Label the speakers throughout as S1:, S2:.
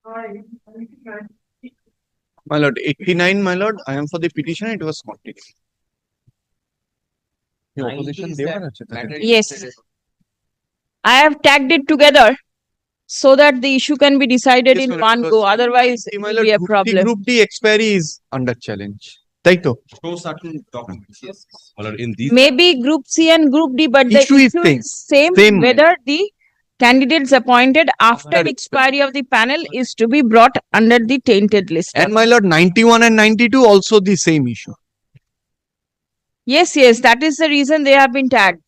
S1: My lord, 89, my lord, I am for the petition, it was continued. The opposition, they were
S2: Yes. I have tagged it together so that the issue can be decided
S1: Yes,
S2: in
S1: my lord,
S2: one
S1: because
S2: go. Otherwise, it
S1: my
S2: will
S1: lord,
S2: be a
S1: the
S2: problem.
S1: Group D expiry is under challenge. Taito.
S3: Show certain documents. Yes. Well, in these
S2: Maybe Group C and Group D, but the
S1: Issue is
S2: issue is same,
S1: Same.
S2: whether the candidates appointed after
S1: After-
S2: expiry of the panel is to be brought under the tainted list.
S1: And my lord, 91 and 92 also the same issue.
S2: Yes, that is the reason they have been tagged.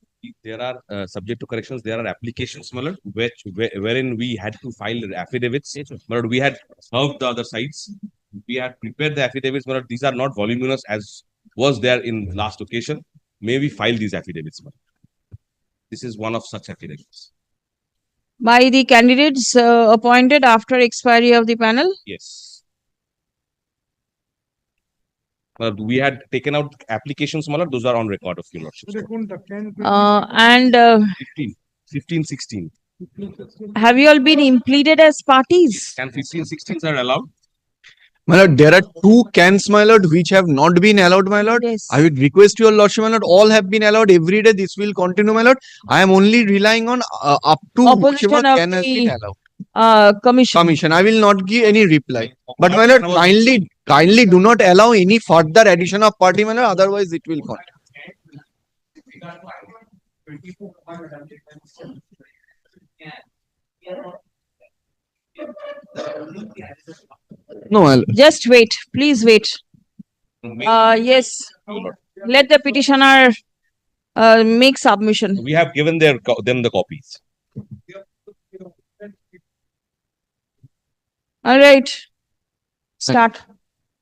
S3: there are subject to corrections. There are applications, my lord, wherein we had to file affidavits. My lord, we had served the other sides. We had prepared the affidavits, my lord. These are not voluminous as was there in last occasion. May we file these affidavits, my lord. This is one of such affidavits.
S2: By the candidates appointed after expiry of the panel?
S3: Yes. We had taken out applications, my lord. Those are on record of your lordship.
S2: And
S3: 15, 16.
S2: have you all been implemented as parties?
S3: Can 15, 16 are allowed?
S1: My lord, there are two cans, my lord, which have not been allowed, my lord.
S2: Yes.
S1: I would request your lordship, my lord, all have been allowed every day. This will continue, my lord. I am only relying on up to
S2: Opposition
S1: whichever
S2: of
S1: can has been
S2: the
S1: allowed.
S2: commission.
S1: I will not give any reply. But my lord, kindly do not allow any further addition of party, my lord, otherwise it will continue. No, my lord.
S2: Just wait. Please wait. Yes. Let the petitioner make submission.
S3: We have given them the copies.
S2: All right. Start.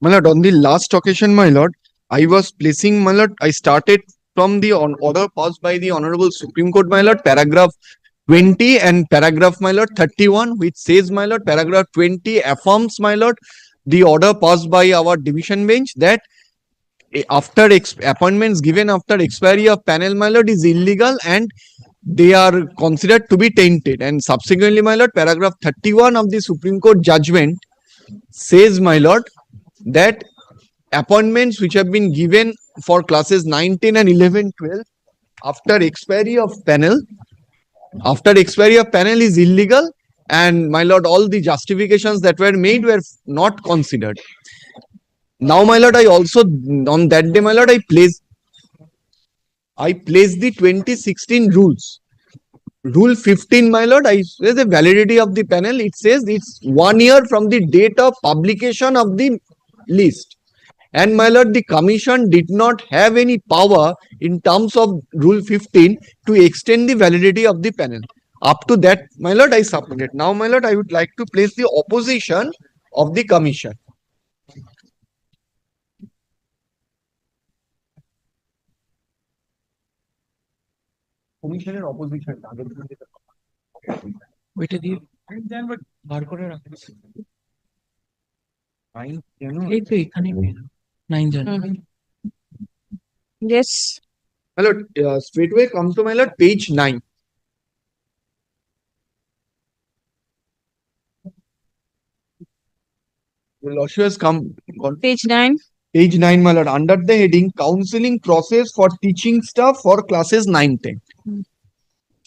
S1: My lord, on the last occasion, my lord, I was placing, my lord, I started from the order passed by the Honorable Supreme Court, my lord, paragraph 20 and paragraph, my lord, 31, which says, my lord, paragraph 20 affirms, my lord, the order passed by our division bench that after appointments given after expiry of panel, my lord, is illegal and they are considered to be tainted. And subsequently, my lord, paragraph 31 of the Supreme Court judgment says, my lord, that appointments which have been given for classes 9, 10 and 11, 12 after expiry of panel is illegal, and my lord, all the justifications that were made were not considered. Now, my lord, I also on that day, my lord, I placed the 2016 rules. Rule 15, my lord, I say the validity of the panel, it says it's 1 year from the date of publication of the list. And my lord, the commission did not have any power in terms of Rule 15 to extend the validity of the panel. Up to that, my lord, I submitted. Now, my lord, I would like to place the opposition of the commission. Commissioner opposition.
S4: ওইটা দিয়ে বার করে রাখছি এই তো এখানে 9 জন
S2: Yes.
S1: My lord, straightway come to my lord, page 9. The lordship has come on
S2: Page 9.
S1: page 9, my lord, under the heading counseling process for teaching staff for classes 9, 10.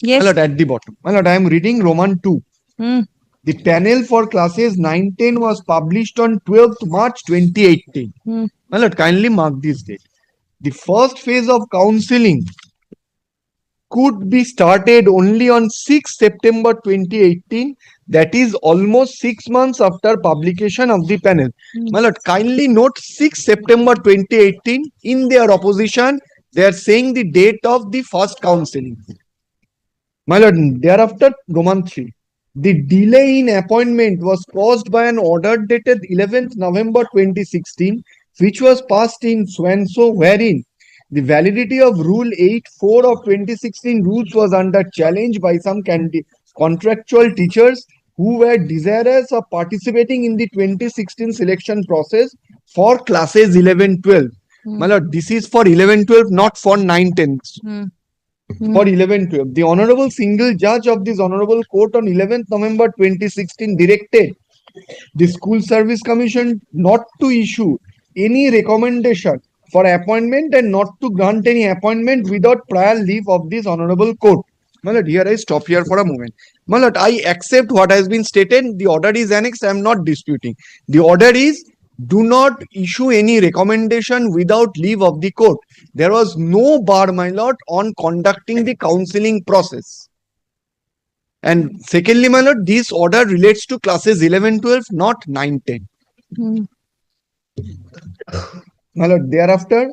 S2: Yes.
S1: My lord, at the bottom. My lord, I am reading Roman 2.
S2: Hmm.
S1: The panel for classes 9, 10 was published on 12th March 2018. My lord, kindly mark this date. The first phase of counseling could be started only on 6th September 2018. That is almost 6 months after publication of the panel. My lord, kindly note 6th September 2018. In their opposition, they are saying the date of the first counseling. My lord, thereafter, Roman 3. The delay in appointment was caused by an order dated 11th November 2016, which was passed in Swanso, wherein the validity of Rule 8.4 of 2016 rules was under challenge by some contractual teachers who were desirous of participating in the 2016 selection process for classes 11-12. My lord, this is for 11-12, not for 9-10. For 11-12, the Honorable Single Judge of this Honorable Court on 11th November 2016 directed The School Service Commission not to issue any recommendation for appointment and not to grant any appointment without prior leave of this honorable court. My lord, here I stop here for a moment. My lord, I accept what has been stated. The order is annexed. I am not disputing. The order is do not issue any recommendation without leave of the court. There was no bar, my lord, on conducting the counseling process. And secondly, my lord, this order relates to classes 11, 12, not 9, 10. My lord, thereafter,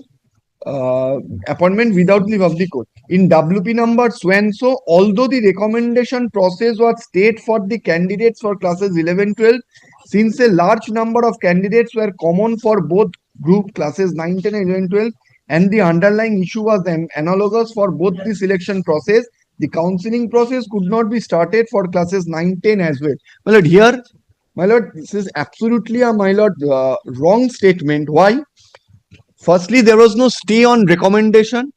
S1: appointment without leave of the court. In WP number so, although the recommendation process was stayed for the candidates for classes 11, 12, since a large number of candidates were common for both group classes 9, 10, and 11, 12, and the underlying issue was analogous for both the selection process, the counseling process could not be started for classes 9, 10 as well. My lord, here, my lord, this is absolutely a, my lord, wrong statement. Why? Firstly, there was no stay on recommendation.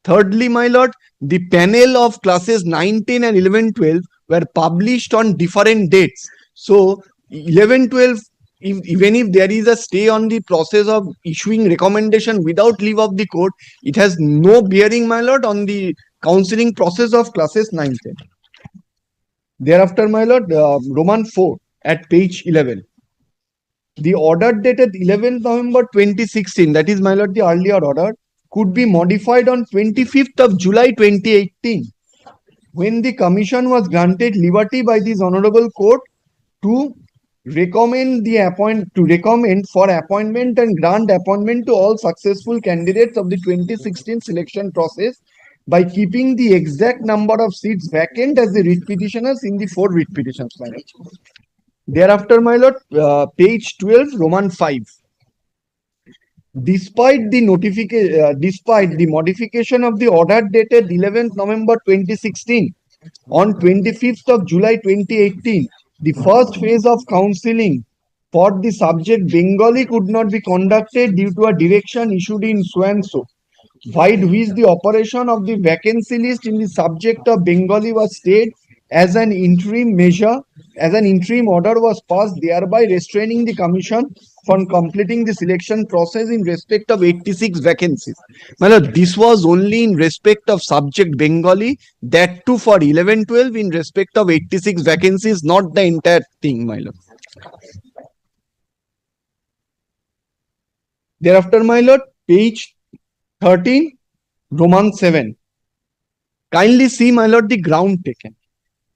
S1: Thirdly, my lord, the panel of classes 9, 10 and 11, 12 were published on different dates. So 11, 12, even if there is a stay on the process of issuing recommendation without leave of the court, it has no bearing, my lord, on the counseling process of classes 9, 10. Thereafter, my lord, Roman 4 at page 11. The order dated 11th November 2016, that is, my lord, the earlier order, could be modified on 25th of July 2018, when the commission was granted liberty by this honorable court to recommend for appointment and grant appointment to all successful candidates of the 2016 selection process by keeping the exact number of seats vacant as the writ petitioners in the 4 writ petitions. Thereafter, my lord, page 12, Roman 5. Despite the modification of the order dated 11th November 2016, on 25th of July 2018, the first phase of counseling for the subject Bengali could not be conducted due to a direction issued in so and so, by which the operation of the vacancy list in the subject of Bengali was stayed as an interim measure, as an interim order was passed, thereby restraining the commission from completing the selection process in respect of 86 vacancies. My lord, this was only in respect of subject Bengali, that too for 11, 12 in respect of 86 vacancies, not the entire thing, my lord. Thereafter, my lord, page 13, Roman 7. Kindly see, my lord, the ground taken.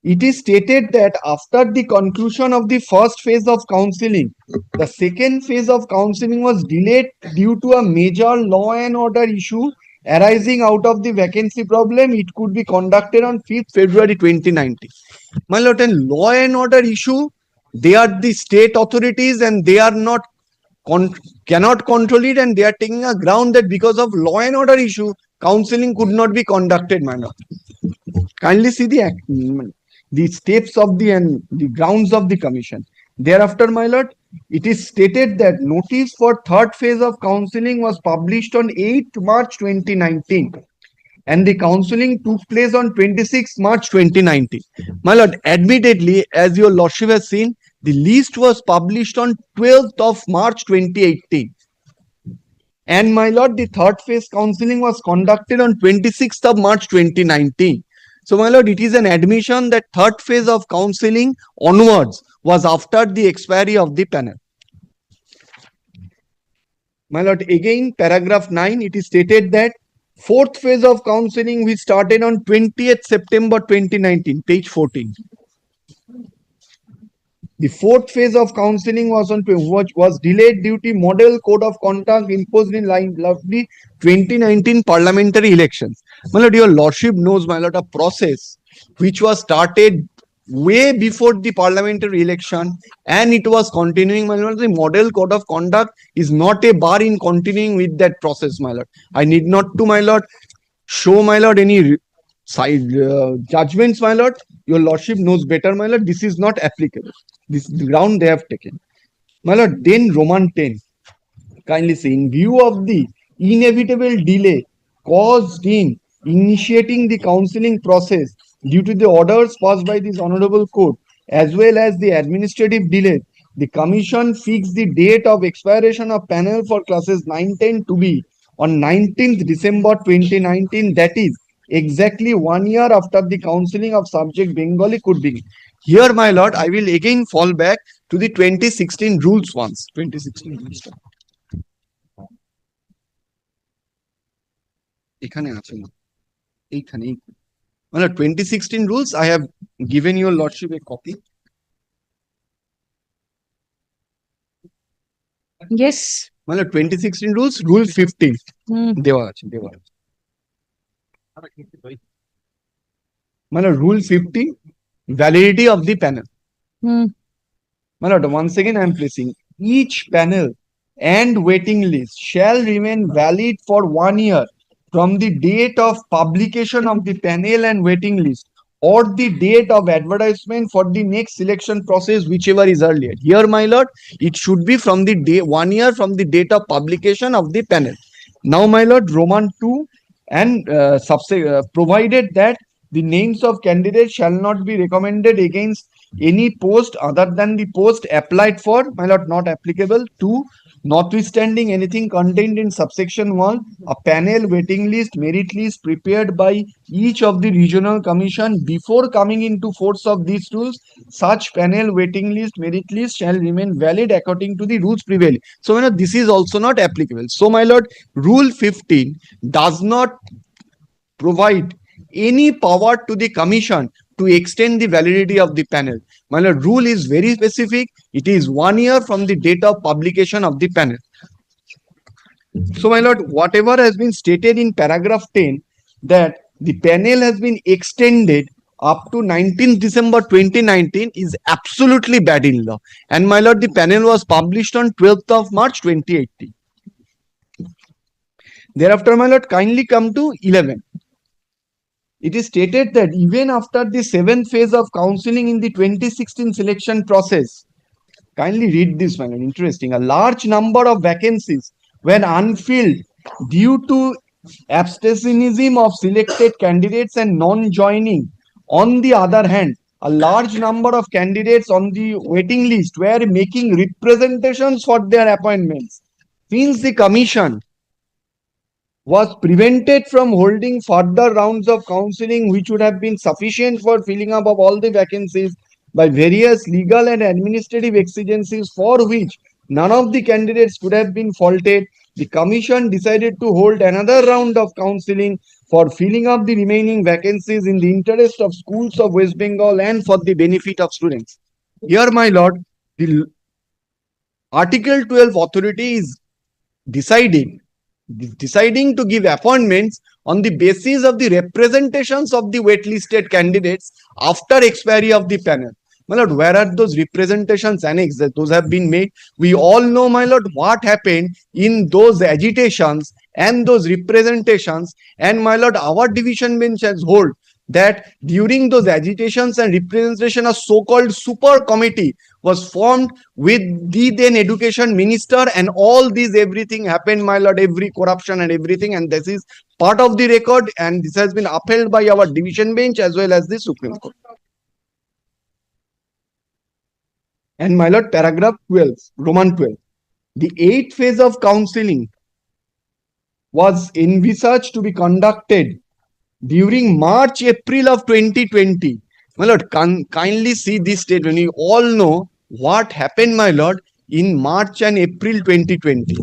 S1: It is stated that after the conclusion of the first phase of counseling, the second phase of counseling was delayed due to a major law and order issue arising out of the vacancy problem. It could be conducted on 5th February 2019. My lord, and law and order issue, they are the state authorities and they are not cannot control it, and they are taking a ground that because of law and order issue, counseling could not be conducted, my lord. Kindly see the steps of the grounds of the commission. Thereafter, my lord, it is stated that notice for third phase of counseling was published on 8th March 2019 and the counseling took place on 26th March 2019. My lord, admittedly, as your lordship has seen, the list was published on 12th of March 2018. And my lord, the third phase counseling was conducted on 26th of March 2019. So, my lord, it is an admission that third phase of counseling onwards was after the expiry of the panel. My lord, again, paragraph 9, it is stated that fourth phase of counseling we started on 20th September 2019, page 14. The fourth phase of counseling was delayed due to model code of conduct imposed in line of the 2019 parliamentary elections. My lord, your lordship knows, my lord, a process which was started way before the parliamentary election and it was continuing, my lord. The model code of conduct is not a bar in continuing with that process, my lord. I need not to, my lord, show, my lord, any side judgments, my lord. Your lordship knows better, my lord. This is not applicable. This is the ground they have taken. My lord, then Roman 10. Kindly see, in view of the inevitable delay caused in initiating the counseling process due to the orders passed by this honorable court, as well as the administrative delay the commission fixed the date of expiration of panel for classes 9-10 to be on 19th December 2019, that is exactly 1 year after the counseling of subject Bengali could begin. Here, my lord, I will again fall back to the 2016 rules once. 2016 rules. এখানে আছে না এইখানে মানে 2016 rules I have given your lordship a copy.
S2: Yes.
S1: মানে 2016 rules rule 15 দেওয়া আছে মানে rule 15 validity of the panel. My lord, once again I am placing each panel and waiting list shall remain valid for 1 year from the date of publication of the panel and waiting list or the date of advertisement for the next selection process, whichever is earlier. Here, my lord, it should be from the day 1 year from the date of publication of the panel. Now, my lord, Roman 2 and provided that the names of candidates shall not be recommended against any post other than the post applied for, my lord, not applicable. 2, notwithstanding anything contained in subsection 1, a panel waiting list, merit list prepared by each of the regional commission before coming into force of these rules, such panel waiting list, merit list shall remain valid according to the rules prevailing. So, my lord, this is also not applicable. So, my lord, rule 15 does not provide any power to the commission to extend the validity of the panel. My lord, rule is very specific. It is 1 year from the date of publication of the panel. So, my lord, whatever has been stated in paragraph 10 that the panel has been extended up to 19th December 2019 is absolutely bad in law. And my lord, the panel was published on 12th of March 2018. Thereafter, my lord, kindly come to 11. It is stated that even after the 7th phase of counseling in the 2016 selection process, kindly read this one, interesting, a large number of vacancies were unfilled due to abstentionism of selected candidates and non-joining. On the other hand, a large number of candidates on the waiting list were making representations for their appointments. Since the commission was prevented from holding further rounds of counseling which would have been sufficient for filling up of all the vacancies by various legal and administrative exigencies for which none of the candidates could have been faulted, the commission decided to hold another round of counseling for filling up the remaining vacancies in the interest of schools of West Bengal and for the benefit of students. Here, my lord, the Article 12 authority is deciding to give appointments on the basis of the representations of the waitlisted candidates after expiry of the panel. My lord, where are those representations annexed? Those have been made. We all know, my lord, what happened in those agitations and those representations. And my lord, our division bench has hold that during those agitations and representation, a so-called super committee was formed with the then education minister, and all these everything happened, my lord, every corruption and everything, and this is part of the record, and this has been upheld by our division bench as well as the Supreme Court. And my lord, paragraph 12, Roman 12, the 8th phase of counseling was envisaged to be conducted during March, April of 2020. My lord, kindly see this statement. You all know what happened, my lord, in March and April 2020,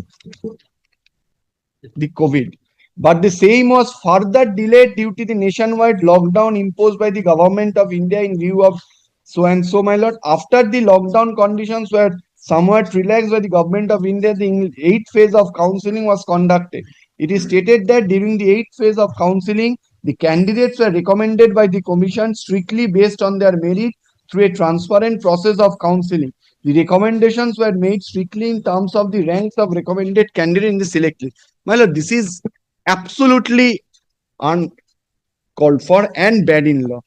S1: the COVID. But the same was further delayed due to the nationwide lockdown imposed by the government of India in view of so and so, my lord. After the lockdown conditions were somewhat relaxed by the government of India, the 8th phase of counseling was conducted. It is stated that during the 8th phase of counseling, the candidates were recommended by the commission strictly based on their merit through a transparent process of counseling. The recommendations were made strictly in terms of the ranks of recommended candidate in the select list. My lord, this is absolutely uncalled for and bad in law.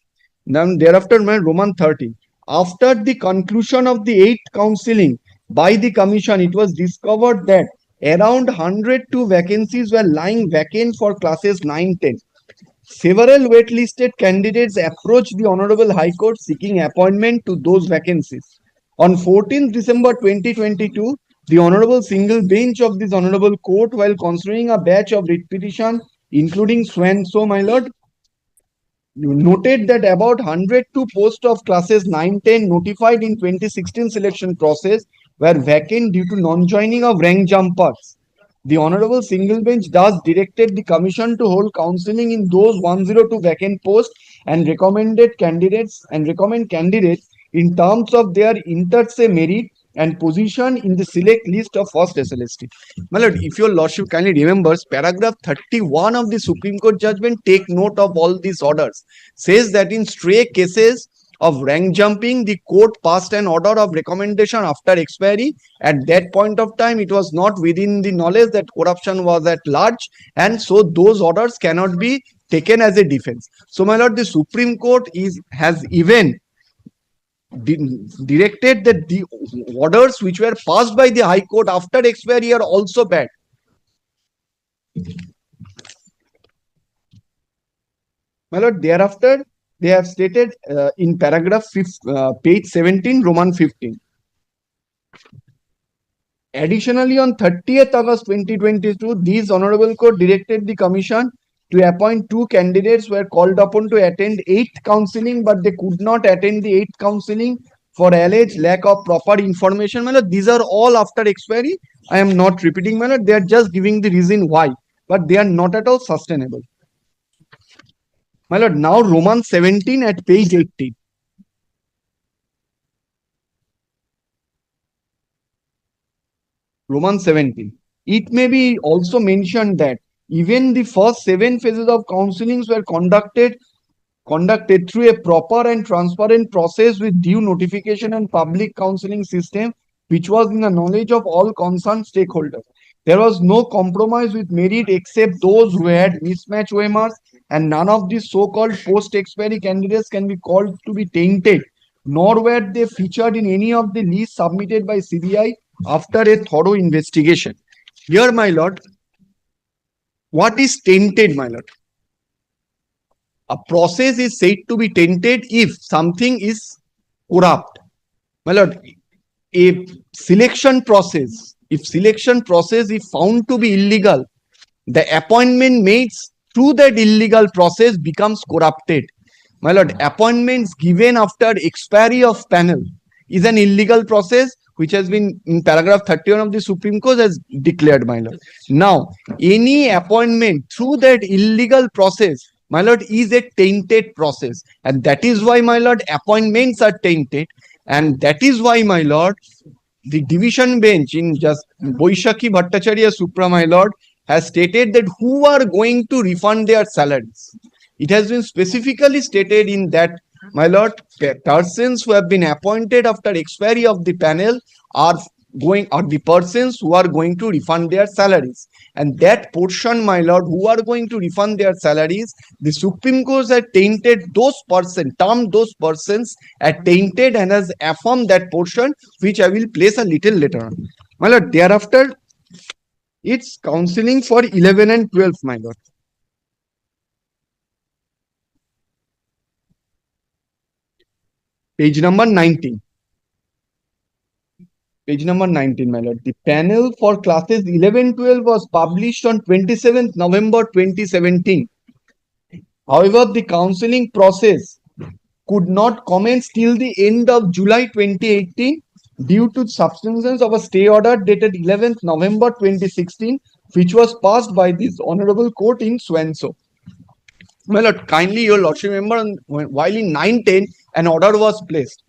S1: Now, thereafter, my Roman 13. After the conclusion of the 8th counseling by the commission, it was discovered that around 102 vacancies were lying vacant for classes 9-10. Several waitlisted candidates approached the Honorable High Court seeking appointment to those vacancies. On 14th December 2022, the Honorable Single Bench of this Honorable Court, while considering a batch of writ petition, including so my lord, you noted that about 102 posts of classes 9-10 notified in 2016 selection process were vacant due to non-joining of rank jumpers. The Honorable Single Bench thus directed the Commission to hold counselling in those 102 vacant posts and recommend candidates in terms of their inter se merit and position in the select list of first SLST. My lord, if your lordship kindly remembers, paragraph 31 of the Supreme Court judgment, take note of all these orders, says that in stray cases of rank jumping, the court passed an order of recommendation after expiry. At that point of time, it was not within the knowledge that corruption was at large, and so those orders cannot be taken as a defense. So, my lord, the Supreme Court has even directed that the orders which were passed by the High Court after expiry are also bad. My lord, thereafter, they have stated in paragraph page 17, Roman 15. Additionally, on 30th August 2022, these Honorable Court directed the Commission to appoint 2 candidates were called upon to attend 8th counselling, but they could not attend the 8th counselling for alleged lack of proper information. My lord, these are all after expiry. I am not repeating, my lord. They are just giving the reason why, but they are not at all sustainable. My lord, now Roman 17 at page 18. Roman 17. It may be also mentioned that even the first 7 phases of counselings were conducted through a proper and transparent process with due notification and public counselling system, which was in the knowledge of all concerned stakeholders. There was no compromise with merit except those who had mismatch OMRs, and none of these so-called post-expiry candidates can be called to be tainted, nor were they featured in any of the lists submitted by CBI after a thorough investigation. Here, my lord, what is tainted, my lord? A process is said to be tainted if something is corrupt. My lord, a selection process, if selection process is found to be illegal, the appointment made through that illegal process becomes corrupted. My lord, appointments given after expiry of panel is an illegal process which has been in paragraph 31 of the Supreme Court has declared, my lord. Now, any appointment through that illegal process, my lord, is a tainted process, and that is why, my lord, appointments are tainted, and that is why, my lord, the division bench in just Boishakhi Bhattacharya Supra, my lord, has stated that who are going to refund their salaries. It has been specifically stated in that, my lord, persons who have been appointed after expiry of the panel are the persons who are going to refund their salaries. And that portion, my lord, who are going to refund their salaries, the Supreme Court has tainted those persons, termed those persons as tainted, and has affirmed that portion, which I will place a little later on. My lord, thereafter, it's counseling for 11 and 12, my lord. Page number 19. Page number 19, my lord. The panel for classes 11-12 was published on 27th November 2017. However, the counseling process could not commence till the end of July 2018 due to substance of a stay order dated 11th November 2016, which was passed by this Honorable Court in Swanso. My lord, kindly your lordship remember, while in 9-10 an order was placed.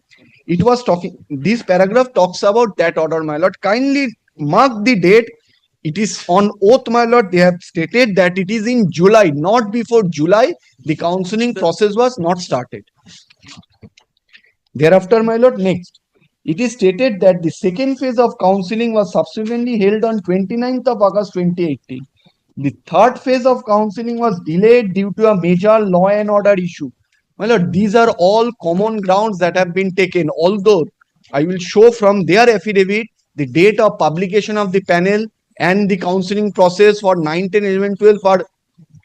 S1: It was talking, this paragraph talks about that order, my lord. Kindly mark the date. It is on oath, my lord. They have stated that it is in July, not before July. The counseling process was not started. Thereafter, my lord, next. It is stated that the second phase of counseling was subsequently held on 29th of August 2018. The third phase of counseling was delayed due to a major law and order issue. My lord, these are all common grounds that have been taken, although I will show from their affidavit the date of publication of the panel and the counseling process for 9, 10, 11, 12 are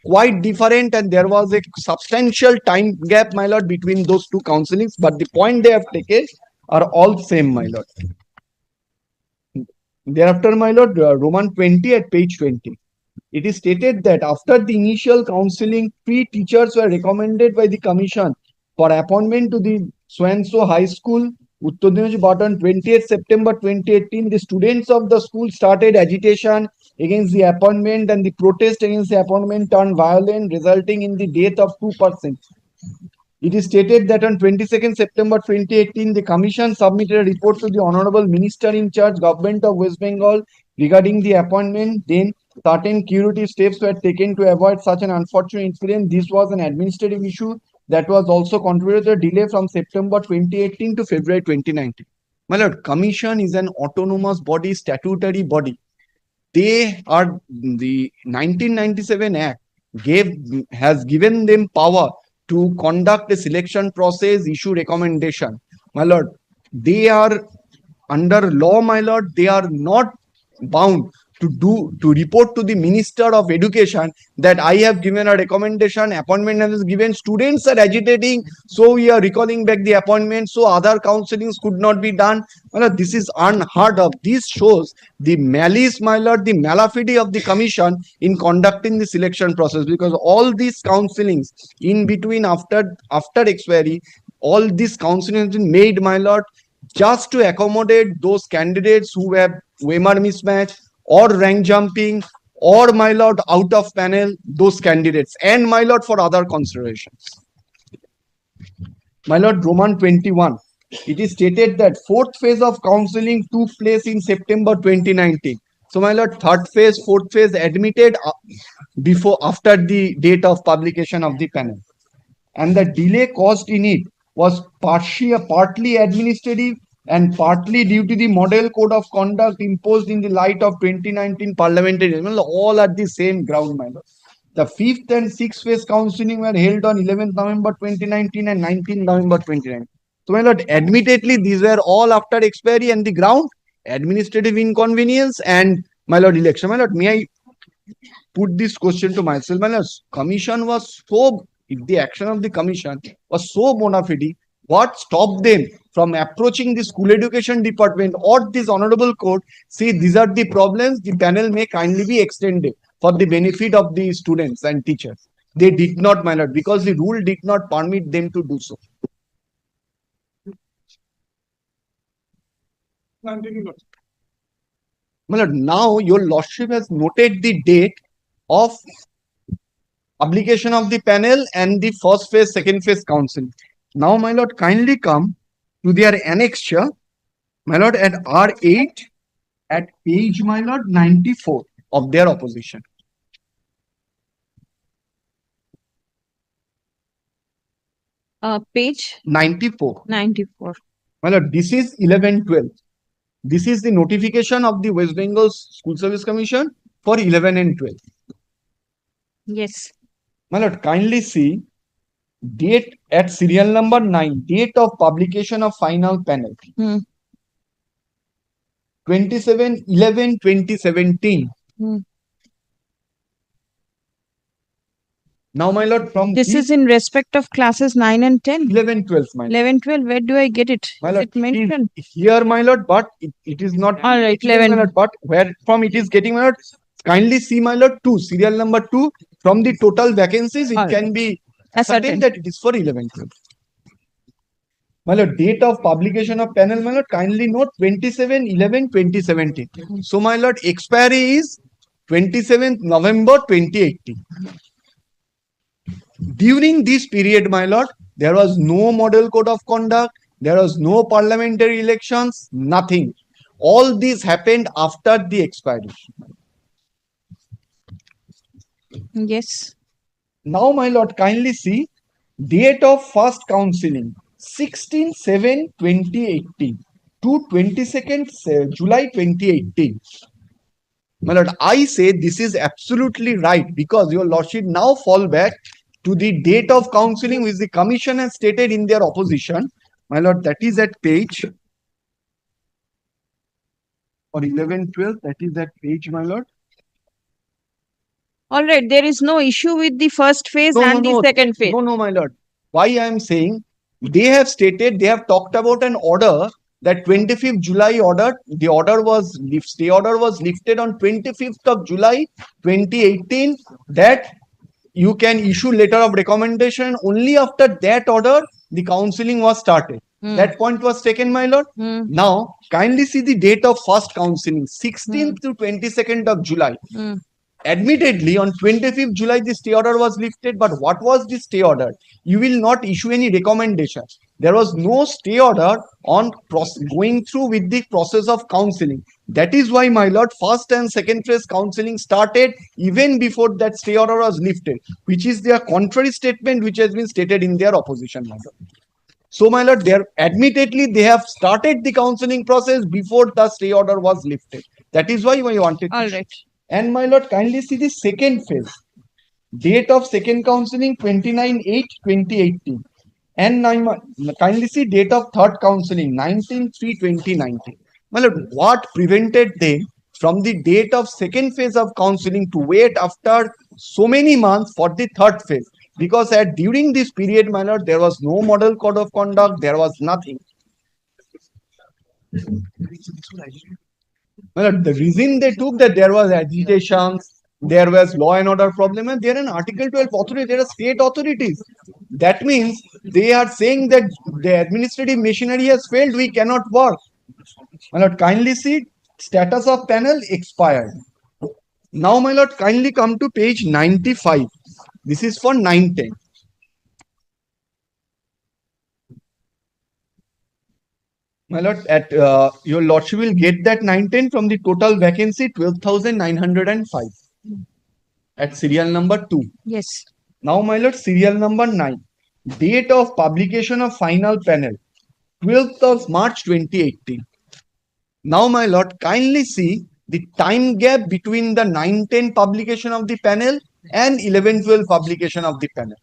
S1: quite different, and there was a substantial time gap, my lord, between those two counselings. But the point they have taken are all same, my lord. Thereafter, my lord, Roman 20 at page 20. It is stated that after the initial counseling, 3 teachers were recommended by the commission for appointment to the so High School, Uttar Dinesh, but on 20th September 2018, the students of the school started agitation against the appointment, and the protest against the appointment turned violent, resulting in the death of 2%. It is stated that on 22nd September 2018, the Commission submitted a report to the Honorable Minister in charge, Government of West Bengal, regarding the appointment. Then, certain curative steps were taken to avoid such an unfortunate incident. This was an administrative issue that was also contributed to a delay from September 2018 to February 2019. My lord, Commission is an autonomous body, statutory body. They are the 1997 Act has given them power to conduct a selection process, issue recommendation. My lord, they are under law, my lord, they are not bound to report to the Minister of Education that I have given a recommendation, appointment has given, students are agitating, so we are recalling back the appointment, so other counselings could not be done. My lord, this is unheard of. This shows the malice, my lord, the malafide of the commission in conducting the selection process, because all these counselings in between after expiry, all these counseling has been made, my lord, just to accommodate those candidates who have OMR mismatch or rank jumping or, my lord, out of panel, those candidates, and, my lord, for other considerations. My lord, Roman 21. It is stated that fourth phase of counseling took place in September 2019. So, my lord, third phase, fourth phase admitted after the date of publication of the panel. And the delay caused in it was partly administrative and partly due to the model code of conduct imposed in the light of 2019 parliamentary. All at the same ground, my lord. The fifth and sixth phase counseling were held on 11th November 2019 and 19th November 2019. So, my lord, admittedly, these were all after expiry and the ground, administrative inconvenience, and, my lord, election. My lord, may I put this question to myself? My lord, commission was so, if the action of the commission was so bona fide, what stopped them from approaching the school education department or this honorable court? See, these are the problems. The panel may kindly be extended for the benefit of the students and teachers. They did not, my lord, because the rule did not permit them to do so. My lord, now your lordship has noted the date of publication of the panel and the first phase, second phase council. Now, my lord, kindly come to their annexure, my lord, at R8 at page, my lord, 94 of their opposition.
S2: Page
S1: 94.
S2: 94.
S1: My lord, this is 11-12. This is the notification of the West Bengal School Service Commission for 11 and 12.
S2: Yes.
S1: My lord, kindly see date at serial number 9, date of publication of final panel. 27/11/2017. Now, my lord, from
S2: This is in respect of classes 9 and 10.
S1: 11-12, my lord.
S2: 11, 12, where do I get it?
S1: My
S2: Is
S1: lord,
S2: it mentioned?
S1: here, my lord, but it is not.
S2: All right,
S1: Here,
S2: 11.
S1: my lord, but where from it is getting, my lord? Kindly see, my lord, 2, serial number 2. From the total vacancies, it
S2: All
S1: can be
S2: Ascertained.
S1: certain that it is for 11-12. My lord, date of publication of panel, my lord, kindly note 27/11/2017. So, my lord, expiry is 27th November 2018. During this period, my lord, there was no model code of conduct, there was no parliamentary elections, nothing. All this happened after the expiry.
S2: Yes.
S1: Now, my lord, kindly see date of first counseling 16/7/2018 to 22nd July 2018. My lord, I say this is absolutely right, because your lordship now fall back to the date of counseling which the commission has stated in their opposition. My lord, that is at page or 11-12, that is that page, my lord.
S2: All right. There is no issue with the first phase and the second phase.
S1: No, my lord. Why I am saying they have stated, they have talked about an order that 25th July order, the order was, stay order was lifted on 25th of July 2018, that you can issue letter of recommendation. Only after that order, the counseling was started. That point was taken, my lord. Now, kindly see the date of first counseling, 16th to 22nd of July. Admittedly, on 25th July, the stay order was lifted. But what was the stay order? You will not issue any recommendation. There was no stay order on going through with the process of counseling. That is why, my lord, first and second phase counseling started even before that stay order was lifted, which is their contrary statement, which has been stated in their opposition, my lord. So, my lord, admittedly they have started the counseling process before the stay order was lifted. That is why we wanted to.
S2: All right.
S1: And my lord, kindly see the second phase. Date of second counseling 29/8/2018. And kindly see date of third counseling 19/3/2019. My lord, what prevented them from the date of second phase of counseling to wait after so many months for the third phase? Because during this period, my lord, there was no model code of conduct, there was nothing. Well, the reason they took that there was agitation, there was law and order problem, and there are an Article 12 authority, there are state authorities. That means they are saying that the administrative machinery has failed, we cannot work. My lord, kindly see status of panel expired. Now, my lord, kindly come to page 95. This is for 910. My lord, at your lordship will get that 910 from the total vacancy 12,905 at serial number 2.
S2: Yes.
S1: Now, my lord, serial number 9. Date of publication of final panel 12th of March 2018. Now, my lord, kindly see the time gap between the 910 publication of the panel and 1112 publication of the panel.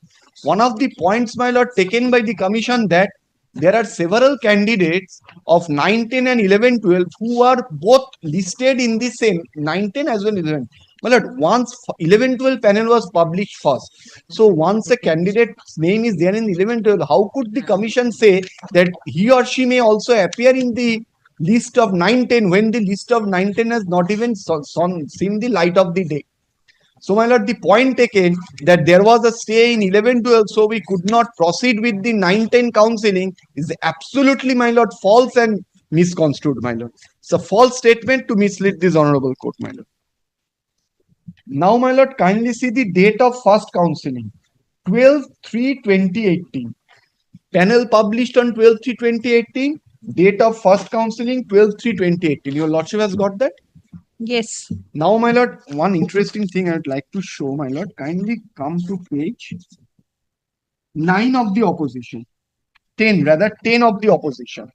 S1: One of the points, my lord, taken by the commission that there are several candidates of 910 and 1112 who are both listed in the same 910 as well as 11. Well, once 1112 panel was published first, so once a candidate's name is there in 1112, how could the commission say that he or she may also appear in the list of 910 when the list of 910 has not even seen the light of the day? So, my lord, the point taken that there was a stay in 1112, so we could not proceed with the 910 counseling is absolutely, my lord, false and misconstrued, my lord. It's a false statement to mislead this honorable court, my lord. Now, my lord, kindly see the date of first counseling 12/3/2018. Panel published on 12/3/2018. Date of first counseling 12/3/2018. Your lordship has got that?
S2: Yes.
S1: Now, my lord, one interesting thing I would like to show, my lord. Kindly come to page 9 of the opposition. 10 of the opposition.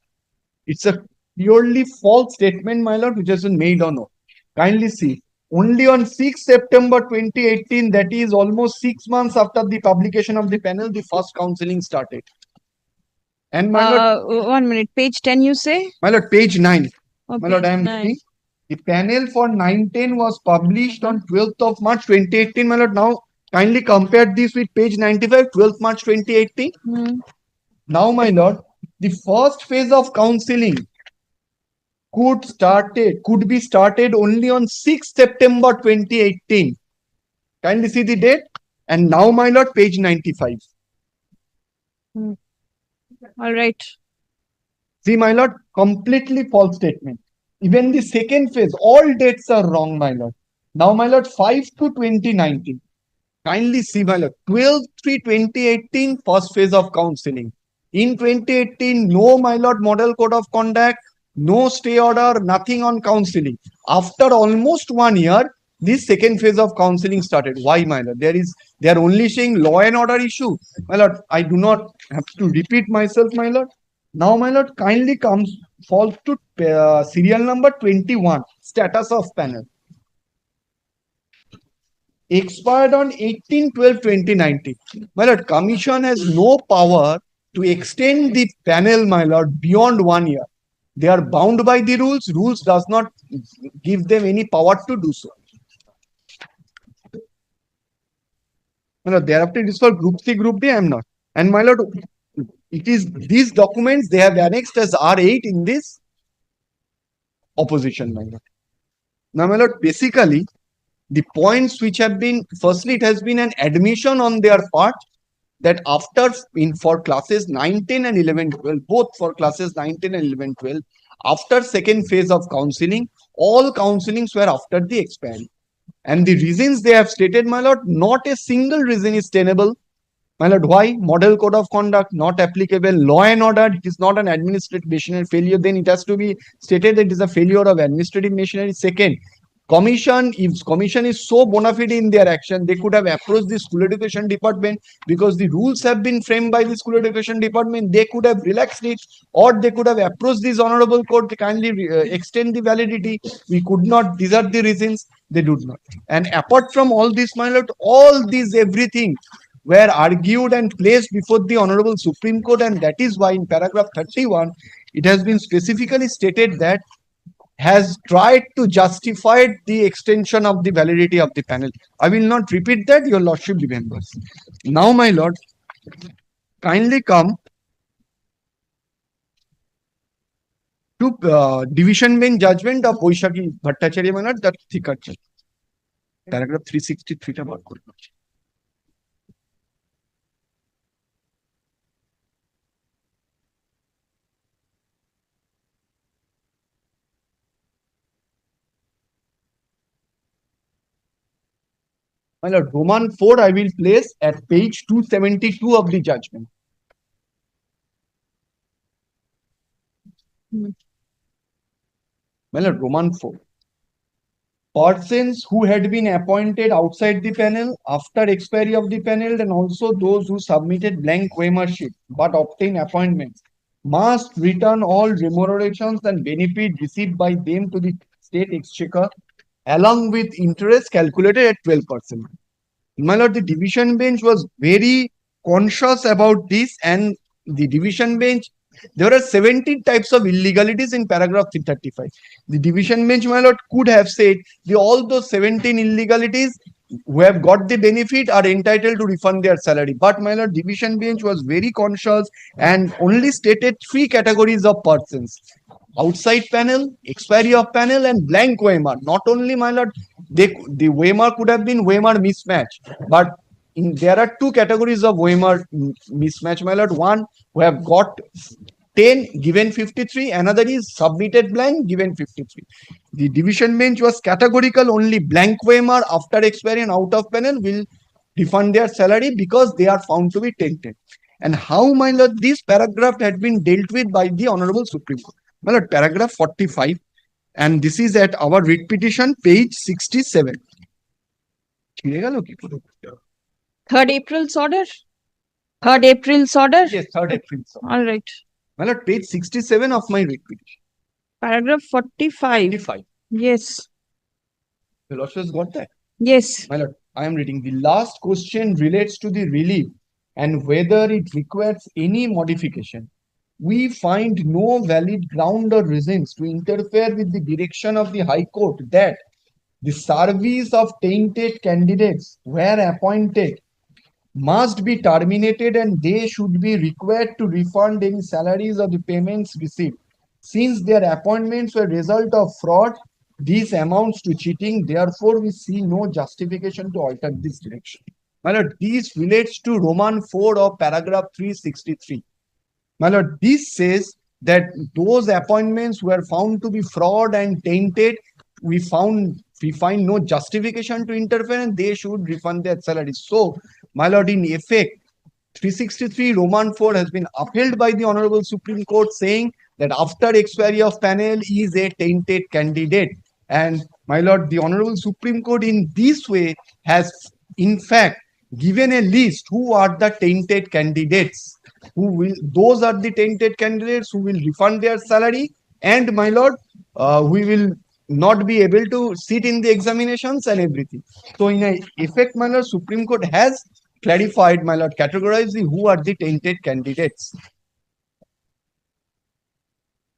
S1: It's a purely false statement, my lord, which has been made on oath. Kindly see. Only on 6th September 2018, that is almost 6 months after the publication of the panel, the first counseling started. And my lord,
S2: 1 minute. Page 10, you say?
S1: my lord, page 9.
S2: Oh,
S1: My lord,
S2: page
S1: I am
S2: 9.
S1: reading. The panel for 910 was published on 12th of March 2018. My lord, now kindly compare this with page 95, 12th March 2018. Now, my lord, the first phase of counseling could be started only on 6th September 2018. Kindly see the date. And now, my lord, page 95.
S2: All right.
S1: See, my lord, completely false statement. Even the second phase, all dates are wrong, my lord. Now, my lord, 5/2/2019. Kindly see, my lord, 12/3/2018, first phase of counseling. In 2018, no, my lord, model code of conduct, no stay order, nothing on counseling. After almost 1 year, this second phase of counseling started. Why, my lord? They are only saying law and order issue. My lord, I do not have to repeat myself, my lord. Now, my lord, kindly fall to serial number 21, status of panel. Expired on 18/12/2019. My lord, commission has no power to extend the panel, my lord, beyond 1 year. They are bound by the rules. Rules does not give them any power to do so. My lord, thereafter it is for group C, group D, I am not. And my lord, It is these documents they have annexed as R8 in this opposition, my lord. Now, my lord, basically, the points which have been, firstly, it has been an admission on their part that after for classes 9, 10 and 11, 12, both for classes 9, 10 and 11, 12, after second phase of counseling, all counselings were after the expiry. And the reasons they have stated, my lord, not a single reason is tenable. My lord, why? Model code of conduct not applicable. Law and order, it is not an administrative machinery failure. Then it has to be stated that it is a failure of administrative machinery. Second, commission, if commission is so bona fide in their action, they could have approached the school education department, because the rules have been framed by the school education department. They could have relaxed it, or they could have approached this honorable court to kindly extend the validity. We could not. These are the reasons they do not. And apart from all this, my lord, all these everything were argued and placed before the Honorable Supreme Court, and that is why in paragraph 31 it has been specifically stated that has tried to justify the extension of the validity of the panel. I will not repeat that, your lordship remembers. Now, my lord, kindly come to division bench judgment of Boishaki Bhattacharya, my lord, that thicker paragraph 363 টা বার করুন। My lord, Roman 4 I will place at page 272 of the judgment. My lord, Roman 4. Persons who had been appointed outside the panel after expiry of the panel, and also those who submitted blank membership but obtained appointments, must return all remunerations and benefit received by them to the state exchequer along with interest calculated at 12%. My lord, the division bench was very conscious about this, and the division bench, there are 17 types of illegalities in paragraph 335. The division bench, my lord, could have said all those 17 illegalities who have got the benefit are entitled to refund their salary. But my lord, division bench was very conscious and only stated 3 categories of persons: outside panel, expiry of panel, and blank OMR. Not only, my lord, the OMR could have been OMR mismatch, but there are 2 categories of OMR mismatch, my lord. One who have got 10 given 53, another is submitted blank given 53. The division bench was categorical, only blank OMR after expiry and out of panel will refund their salary because they are found to be tainted. And how, my lord, this paragraph had been dealt with by the Honorable Supreme Court. My lord, paragraph 45, and this is at our writ petition, page 67.
S2: 3rd April's order? 3rd April's order?
S1: Yes, 3rd April.
S2: All right.
S1: My lord, page 67 of my writ petition.
S2: Paragraph 45.
S1: 45.
S2: Yes.
S1: The lordship has got that.
S2: Yes.
S1: My lord, I am reading. The last question relates to the relief and whether it requires any modification. We find no valid ground or reasons to interfere with the direction of the High Court that the service of tainted candidates were appointed must be terminated and they should be required to refund any salaries or the payments received. Since their appointments were result of fraud, this amounts to cheating. Therefore, we see no justification to alter this direction. My lord, this relates to Roman 4 of paragraph 363. My lord, this says that those appointments were found to be fraud and tainted. We find no justification to interfere and they should refund their salaries. So, my lord, in effect, 363 Roman 4 has been upheld by the Honorable Supreme Court, saying that after expiry of panel is a tainted candidate. And my lord, the Honorable Supreme Court in this way has in fact given a list who are the tainted candidates. Those are the tainted candidates who will refund their salary, and my lord, we will not be able to sit in the examinations and everything. So in effect, my lord, Supreme Court has clarified, my lord, categorized who are the tainted candidates.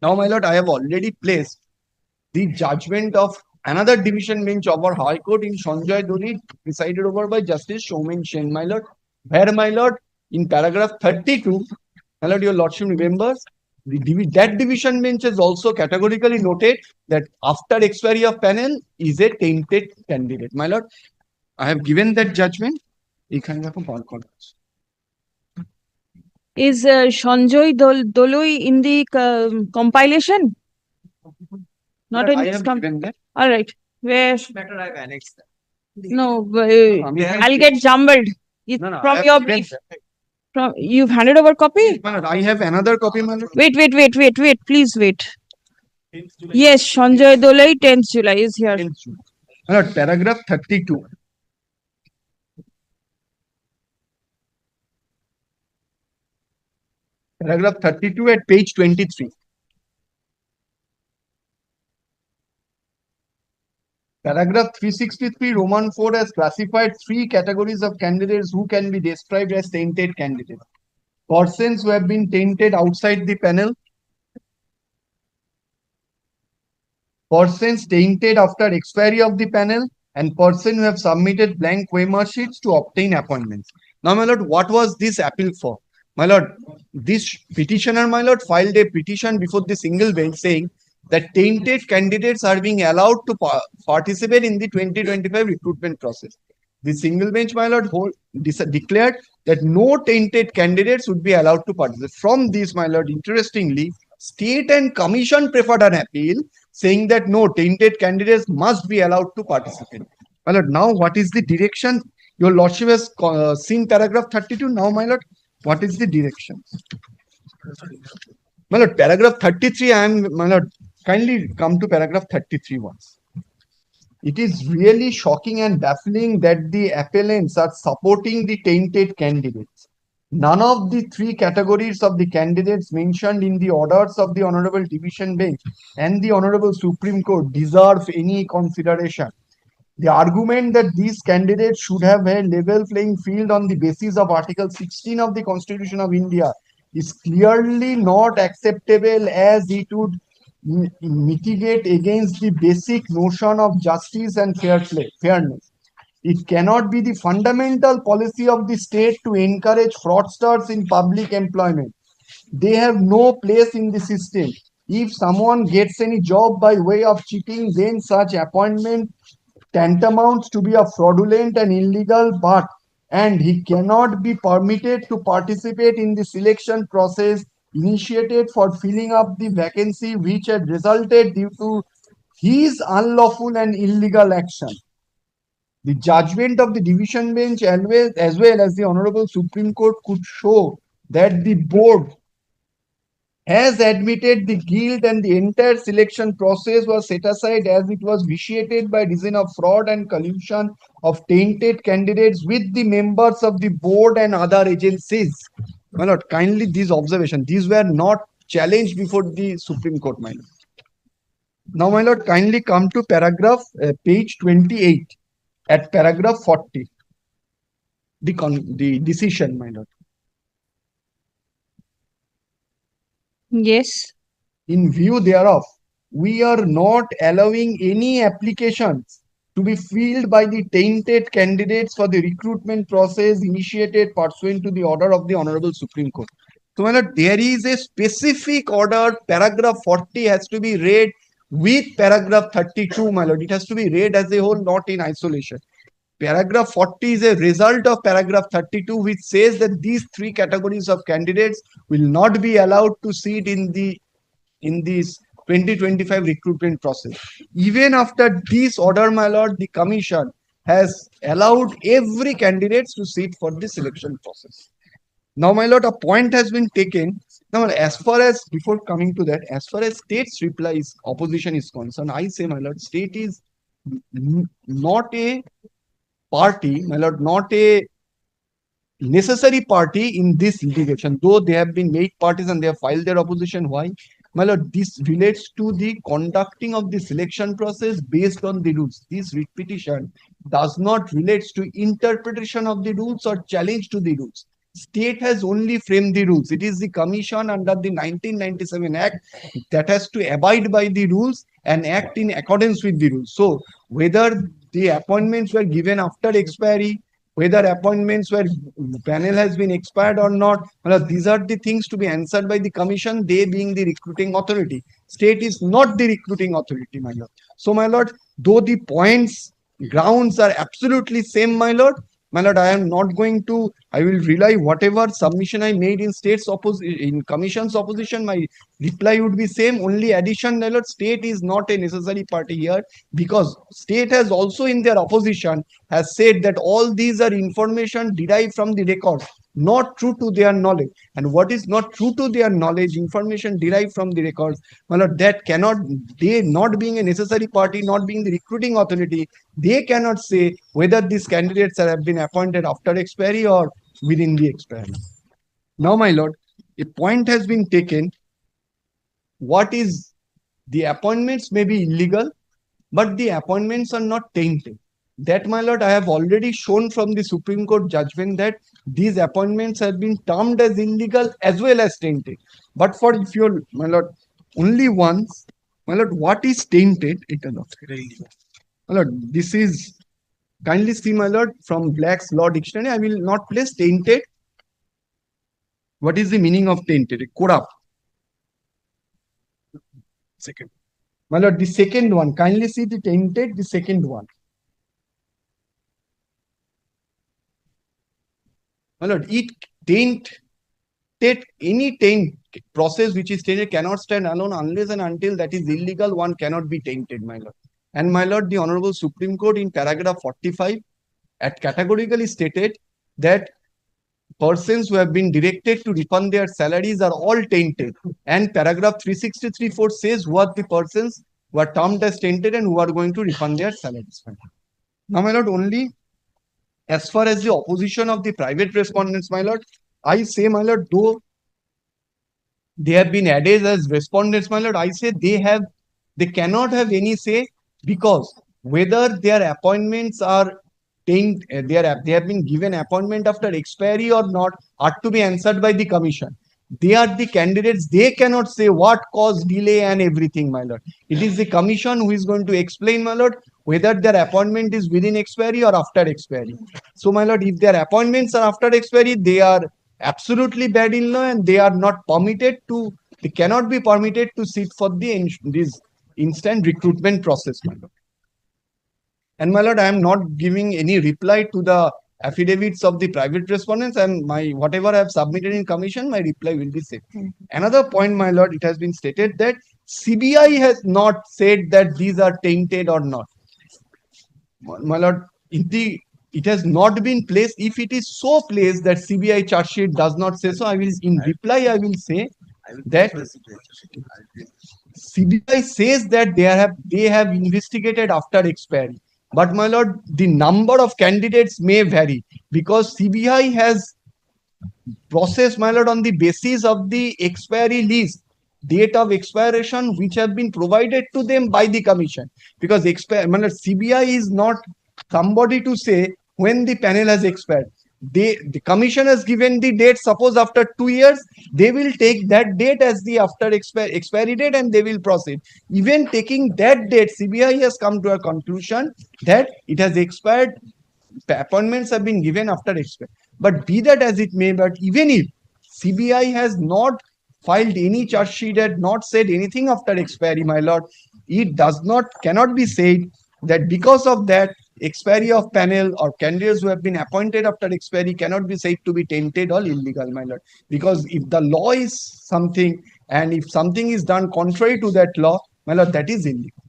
S1: Now, my lord, I have already placed the judgment of another division bench of our High Court in Sanjay Doni, presided over by Justice Shoumen Sen, my lord, where, my lord, in paragraph 32, My lord, your lordship remembers that division bench has also categorically noted that after expiry of panel is a tainted candidate. My lord, I have given that judgment. এখানে দেখো বার করা আছে।
S2: Is Sanjoy Doloi in the compilation? Not in
S1: I
S2: this
S1: have given that.
S2: All right. Where?
S4: Better I've annexed that.
S2: No,
S1: আমি
S2: I'll get jumbled. It's
S1: No, no, I
S2: from
S1: have
S2: your
S1: given
S2: brief.
S1: that.
S2: From you've handed over copy?
S1: My lord, I have another copy, my lord.
S2: Wait. Please wait. Yes, Sanjoy Doloi, 10th July is here.
S1: My lord, paragraph 32. Paragraph 32 at page 23. Paragraph 363, Roman 4 has classified three categories of candidates who can be described as tainted candidates. Persons who have been tainted outside the panel, persons tainted after expiry of the panel, and persons who have submitted blank OMR sheets to obtain appointments. Now, my lord, what was this appeal for? My lord, this petitioner, my lord, filed a petition before the single bench saying that tainted candidates are being allowed to participate in the 2025 recruitment process. The single bench, my lord, declared that no tainted candidates would be allowed to participate. From this, my lord, interestingly, state and commission preferred an appeal saying that no, tainted candidates must be allowed to participate. My lord, now what is the direction? Your lordship has seen paragraph 32. Now, my lord, what is the direction? My lord, paragraph 33, my lord, kindly come to paragraph 33 once. It is really shocking and baffling that the appellants are supporting the tainted candidates. None of the three categories of the candidates mentioned in the orders of the Honorable Division Bench and the Honorable Supreme Court deserve any consideration. The argument that these candidates should have a level playing field on the basis of Article 16 of the Constitution of India is clearly not acceptable, as it would mitigate against the basic notion of justice and fairness. It cannot be the fundamental policy of the state to encourage fraudsters in public employment. They have no place in the system. If someone gets any job by way of cheating, then such appointment tantamounts to be a fraudulent and illegal, and he cannot be permitted to participate in the selection process initiated for filling up the vacancy which had resulted due to his unlawful and illegal action. The judgment of the division bench as well as the Honorable Supreme Court could show that the board has admitted the guilt and the entire selection process was set aside as it was vitiated by reason of fraud and collusion of tainted candidates with the members of the board and other agencies. My lord, kindly these observations, these were not challenged before the Supreme Court, my lord. Now, my lord, kindly come to paragraph page 28 at paragraph 40. The decision, my lord.
S2: Yes.
S1: In view thereof, we are not allowing any applications to be filled by the tainted candidates for the recruitment process initiated pursuant to the order of the Honorable Supreme Court. So, my lord, there is a specific order. Paragraph 40 has to be read with paragraph 32, my lord. It has to be read as a whole, not in isolation. Paragraph 40 is a result of paragraph 32, which says that these three categories of candidates will not be allowed to sit in this 2025 recruitment process. Even after this order, my lord, the commission has allowed every candidate to sit for the selection process. Now, my lord, a point has been taken. Now, as far as, before coming to that, as far as state's opposition is concerned, I say, my lord, state is not a party, my lord, not a necessary party in this litigation, though they have been made parties and they have filed their opposition. Why? My lord, this relates to the conducting of the selection process based on the rules. This writ petition does not relate to interpretation of the rules or challenge to the rules. State has only framed the rules. It is the commission under the 1997 Act that has to abide by the rules and act in accordance with the rules. So, whether the appointments were given after expiry whether appointments where panel has been expired or not. These are the things to be answered by the commission, they being the recruiting authority. State is not the recruiting authority, my lord. So, my lord, though the points, grounds are absolutely same, my lord, I am not going to, I will rely whatever submission I made in in commission's opposition, my reply would be same. Only addition, my lord, state is not a necessary party here, because state has also in their opposition has said that all these are information derived from the records, not true to their knowledge. And what is not true to their knowledge, information derived from the records, that cannot, they not being a necessary party, not being the recruiting authority, they cannot say whether these candidates have been appointed after expiry or within the expiry. Now, my lord, a point has been taken. What is, the appointments may be illegal, but the appointments are not tainted. That, my lord, I have already shown from the Supreme Court judgment that these appointments have been termed as illegal as well as tainted. But for, if you're, my lord, only once, my lord, what is tainted? My lord, this is, kindly see, my lord, from Black's Law Dictionary. I will not place tainted. What is the meaning of tainted? Corrupt. Second. My lord, the second one, kindly see the tainted, the second one. My lord, it tainted, any taint process which is tainted cannot stand alone unless and until that is illegal, one cannot be tainted, my lord. And my lord, the Honorable Supreme Court in paragraph 45 had categorically stated that persons who have been directed to refund their salaries are all tainted. And paragraph 363(4) says what the persons who are termed as tainted and who are going to refund their salaries. Now, my lord, only as far as the opposition of the private respondents, my lord, I say, my lord, though they have been added as respondents, my lord, I say they cannot have any say, because whether their appointments are they have been given appointment after expiry or not are to be answered by the commission. They are the candidates, they cannot say what caused delay and everything, my lord. It is the commission who is going to explain, my lord, whether their appointment is within expiry or after expiry. So, my lord, if their appointments are after expiry, they are absolutely bad in law and they are not permitted to, they cannot be permitted to sit for this instant recruitment process, my lord. And, my lord, I am not giving any reply to the affidavits of the private respondents, and my whatever I have submitted in commission, my reply will be same. Another point, my lord, it has been stated that CBI has not said that these are tainted or not. My lord, it has not been placed. If it is so placed that CBI charge sheet does not say so, I will, in reply, I will say that CBI says that they have investigated after expiry. But, my lord, the number of candidates may vary, because CBI has processed, my lord, on the basis of the expiry list, date of expiration, which have been provided to them by the commission. Because my lord, CBI is not somebody to say when the panel has expired. The commission has given the date. Suppose after 2 years, they will take that date as the after expiry date and they will proceed. Even taking that date, CBI has come to a conclusion that it has expired. Appointments have been given after expiry. But be that as it may, but even if CBI has not filed any charge sheet, had not said anything after expiry, my lord, it cannot be said that because of that, expiry of panel or candidates who have been appointed after expiry cannot be said to be tainted or illegal, my lord. Because if the law is something, and if something is done contrary to that law, my lord, that is illegal.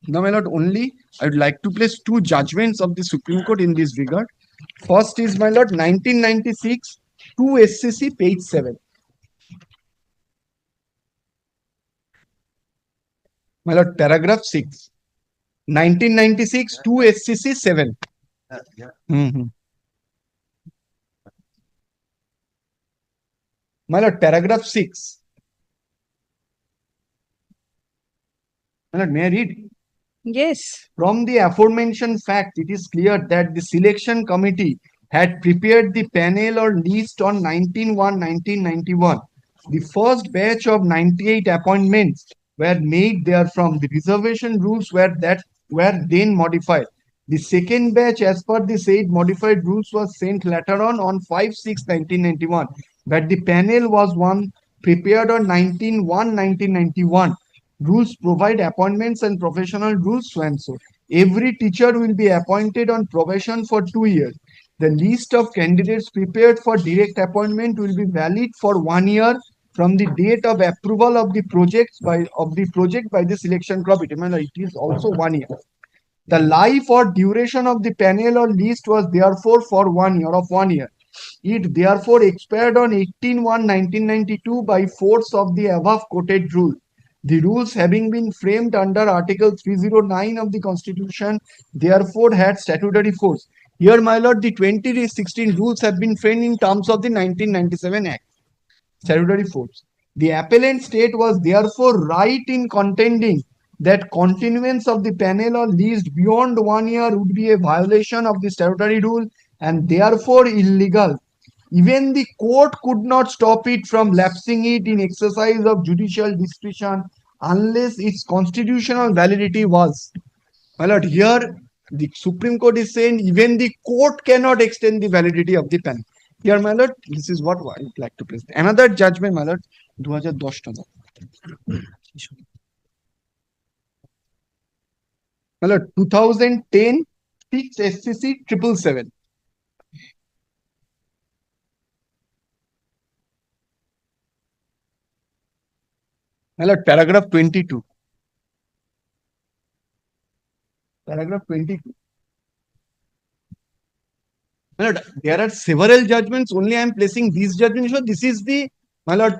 S1: Now, my lord, only I would like to place two judgments of the Supreme Court in this regard. First is, my lord, 1996, 2 SSC, page 7. My lord, paragraph 6. 1996, 2 SCC 7. My lord, paragraph 6. My lord, may I read?
S2: Yes.
S1: From the aforementioned fact, it is clear that the selection committee had prepared the panel or list on 19/1/1991. The first batch of 98 appointments were made therefrom. The reservation rules were then modified. The second batch, as per the said modified rules, was sent later on 5/6/1991. But the panel was one prepared on 19/1/1991. Rules provide appointments and professional rules so and so. Every teacher will be appointed on probation for 2 years. The list of candidates prepared for direct appointment will be valid for 1 year from the date of approval of the project by the selection committee. It is also 1 year. The life or duration of the panel or list was therefore for 1 year. It therefore expired on 18/1/1992 by force of the above quoted rule. The rules having been framed under Article 309 of the Constitution therefore had statutory force. Here, my lord, the 2016 rules have been framed in terms of the 1997 Act. Statutory force. The appellant state was therefore right in contending that continuance of the panel or list beyond 1 year would be a violation of the statutory rule and therefore illegal. Even the court could not stop it from lapsing it in exercise of judicial discretion unless its constitutional validity was. My lord, here the Supreme Court is saying even the court cannot extend the validity of the panel. Here, my lord, this is what I would like to present. Another judgment, my lord, 2010 টাকা। My lord, 2010 6 SSC 777. My lord, paragraph 22. Paragraph 22. My lord, there are several judgments. Only I am placing these judgments. So this is the, my lord,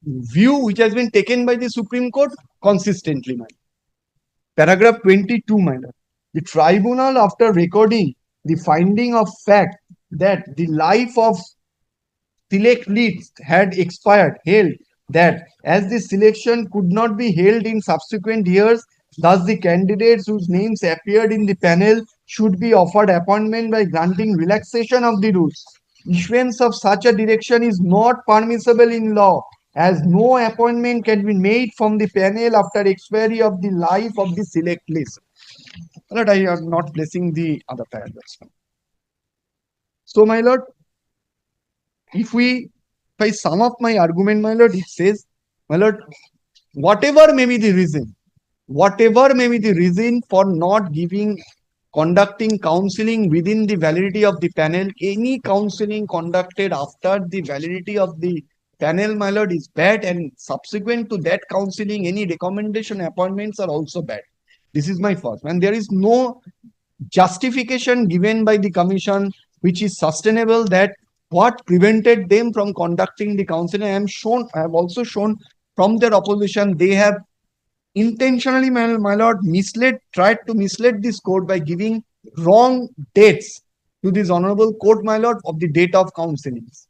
S1: view which has been taken by the Supreme Court consistently, my lord. Paragraph 22, my lord. The tribunal, after recording the finding of fact that the life of select list had expired, held that as the selection could not be held in subsequent years, thus the candidates whose names appeared in the panel should be offered appointment by granting relaxation of the rules. Issuance of such a direction is not permissible in law, as no appointment can be made from the panel after expiry of the life of the select list. Lord, I am not placing the other paragraphs. So, my lord, if I sum up my argument, my lord, it says, my lord, whatever may be the reason for not conducting counseling within the validity of the panel, any counseling conducted after the validity of the panel, my lord, is bad, and subsequent to that counseling, any recommendation appointments are also bad. This is my first. And there is no justification given by the commission which is sustainable that what prevented them from conducting the counseling. I have also shown from their opposition, they have intentionally, my lord, tried to mislead this court by giving wrong dates to this honorable court, my lord, of the date of counselings.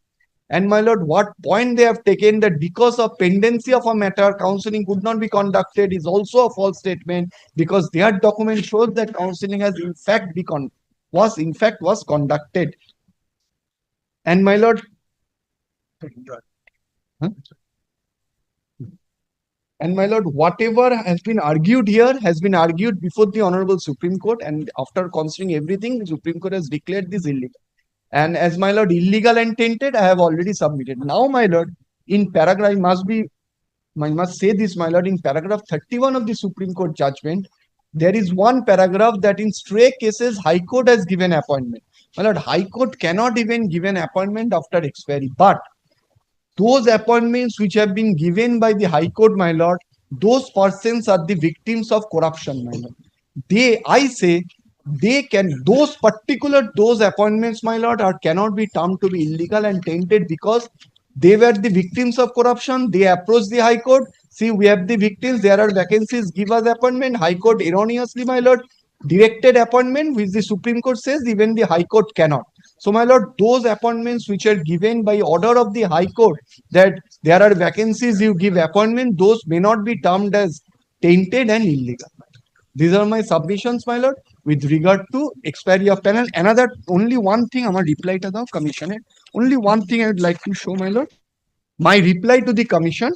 S1: And my lord, what point they have taken that because of pendency of a matter, counseling could not be conducted is also a false statement, because their document shows that counseling has in fact was conducted. And my lord, and my lord, whatever has been argued here has been argued before the Honorable Supreme Court, and after considering everything, the Supreme Court has declared this illegal. And as my lord, illegal and tainted, I have already submitted. Now, my lord, in paragraph, I must say this, my lord, in paragraph 31 of the Supreme Court judgment, there is one paragraph that in stray cases, High Court has given appointment. My lord, High Court cannot even give an appointment after expiry, but those appointments which have been given by the High Court, my lord, those persons are the victims of corruption, my lord. Those appointments, my lord, cannot be termed to be illegal and tainted because they were the victims of corruption. They approached the High Court. See, we have the victims. There are vacancies. Give us appointment. High Court erroneously, my lord, directed appointment, which the Supreme Court says even the High Court cannot. So, my lord, those appointments which are given by order of the High Court, that there are vacancies, you give appointment, those may not be termed as tainted and illegal. These are my submissions, my lord, with regard to expiry of panel. Only one thing, আমার reply to the commission. Only one thing I would like to show, my lord. My reply to the commission.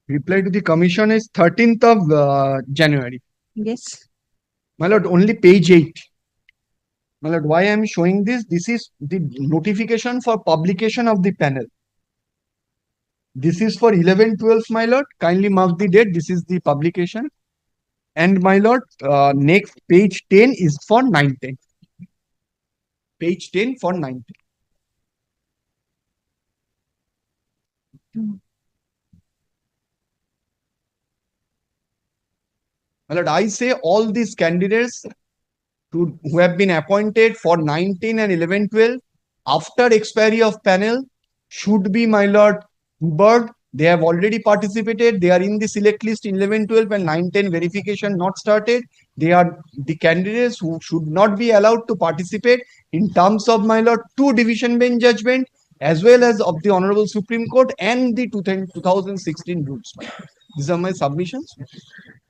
S1: Reply to the commission is 13th of January.
S2: Yes.
S1: My lord, only page 8. My lord, why I am showing this? This is the notification for publication of the panel. This is for 11/12, my lord. Kindly mark the date. This is the publication. And my lord, next page 10 is for 9/10. Page 10 for 9/10. My lord, I say all these candidates who have been appointed for 19 and 11/12 after expiry of panel should be, my lord, Bird. They have already participated. They are in the select list in 11/12 and 9/10 verification not started. They are the candidates who should not be allowed to participate in terms of, my lord, 2 division bench judgment as well as of the Honorable Supreme Court and the 2016 rules. These are my submissions.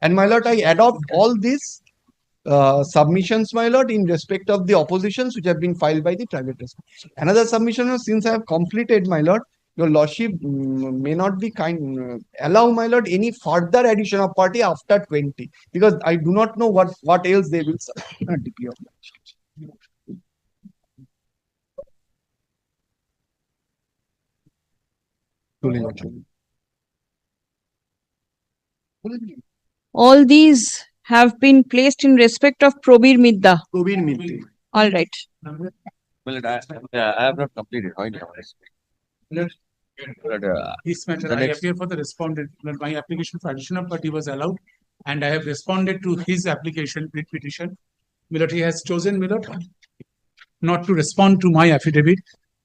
S1: And my lord, I adopt all these submissions, my lord, in respect of the oppositions which have been filed by the private respondents. Another submission is, since I have completed, my lord, your lordship may not be kind, allow, my lord, any further addition of party after 20, because I do not know what else they will DP of
S2: All these have been placed in respect of Probir Midda.
S1: Probir Mitti.
S2: All right.
S3: Well, I have not completed.
S4: This matter,
S3: The
S4: I
S3: next-
S4: appear for the respondent, that my application for addition of party was allowed, and I have responded to his application, writ petition. Milord, he has chosen, Milord, not to respond to my affidavit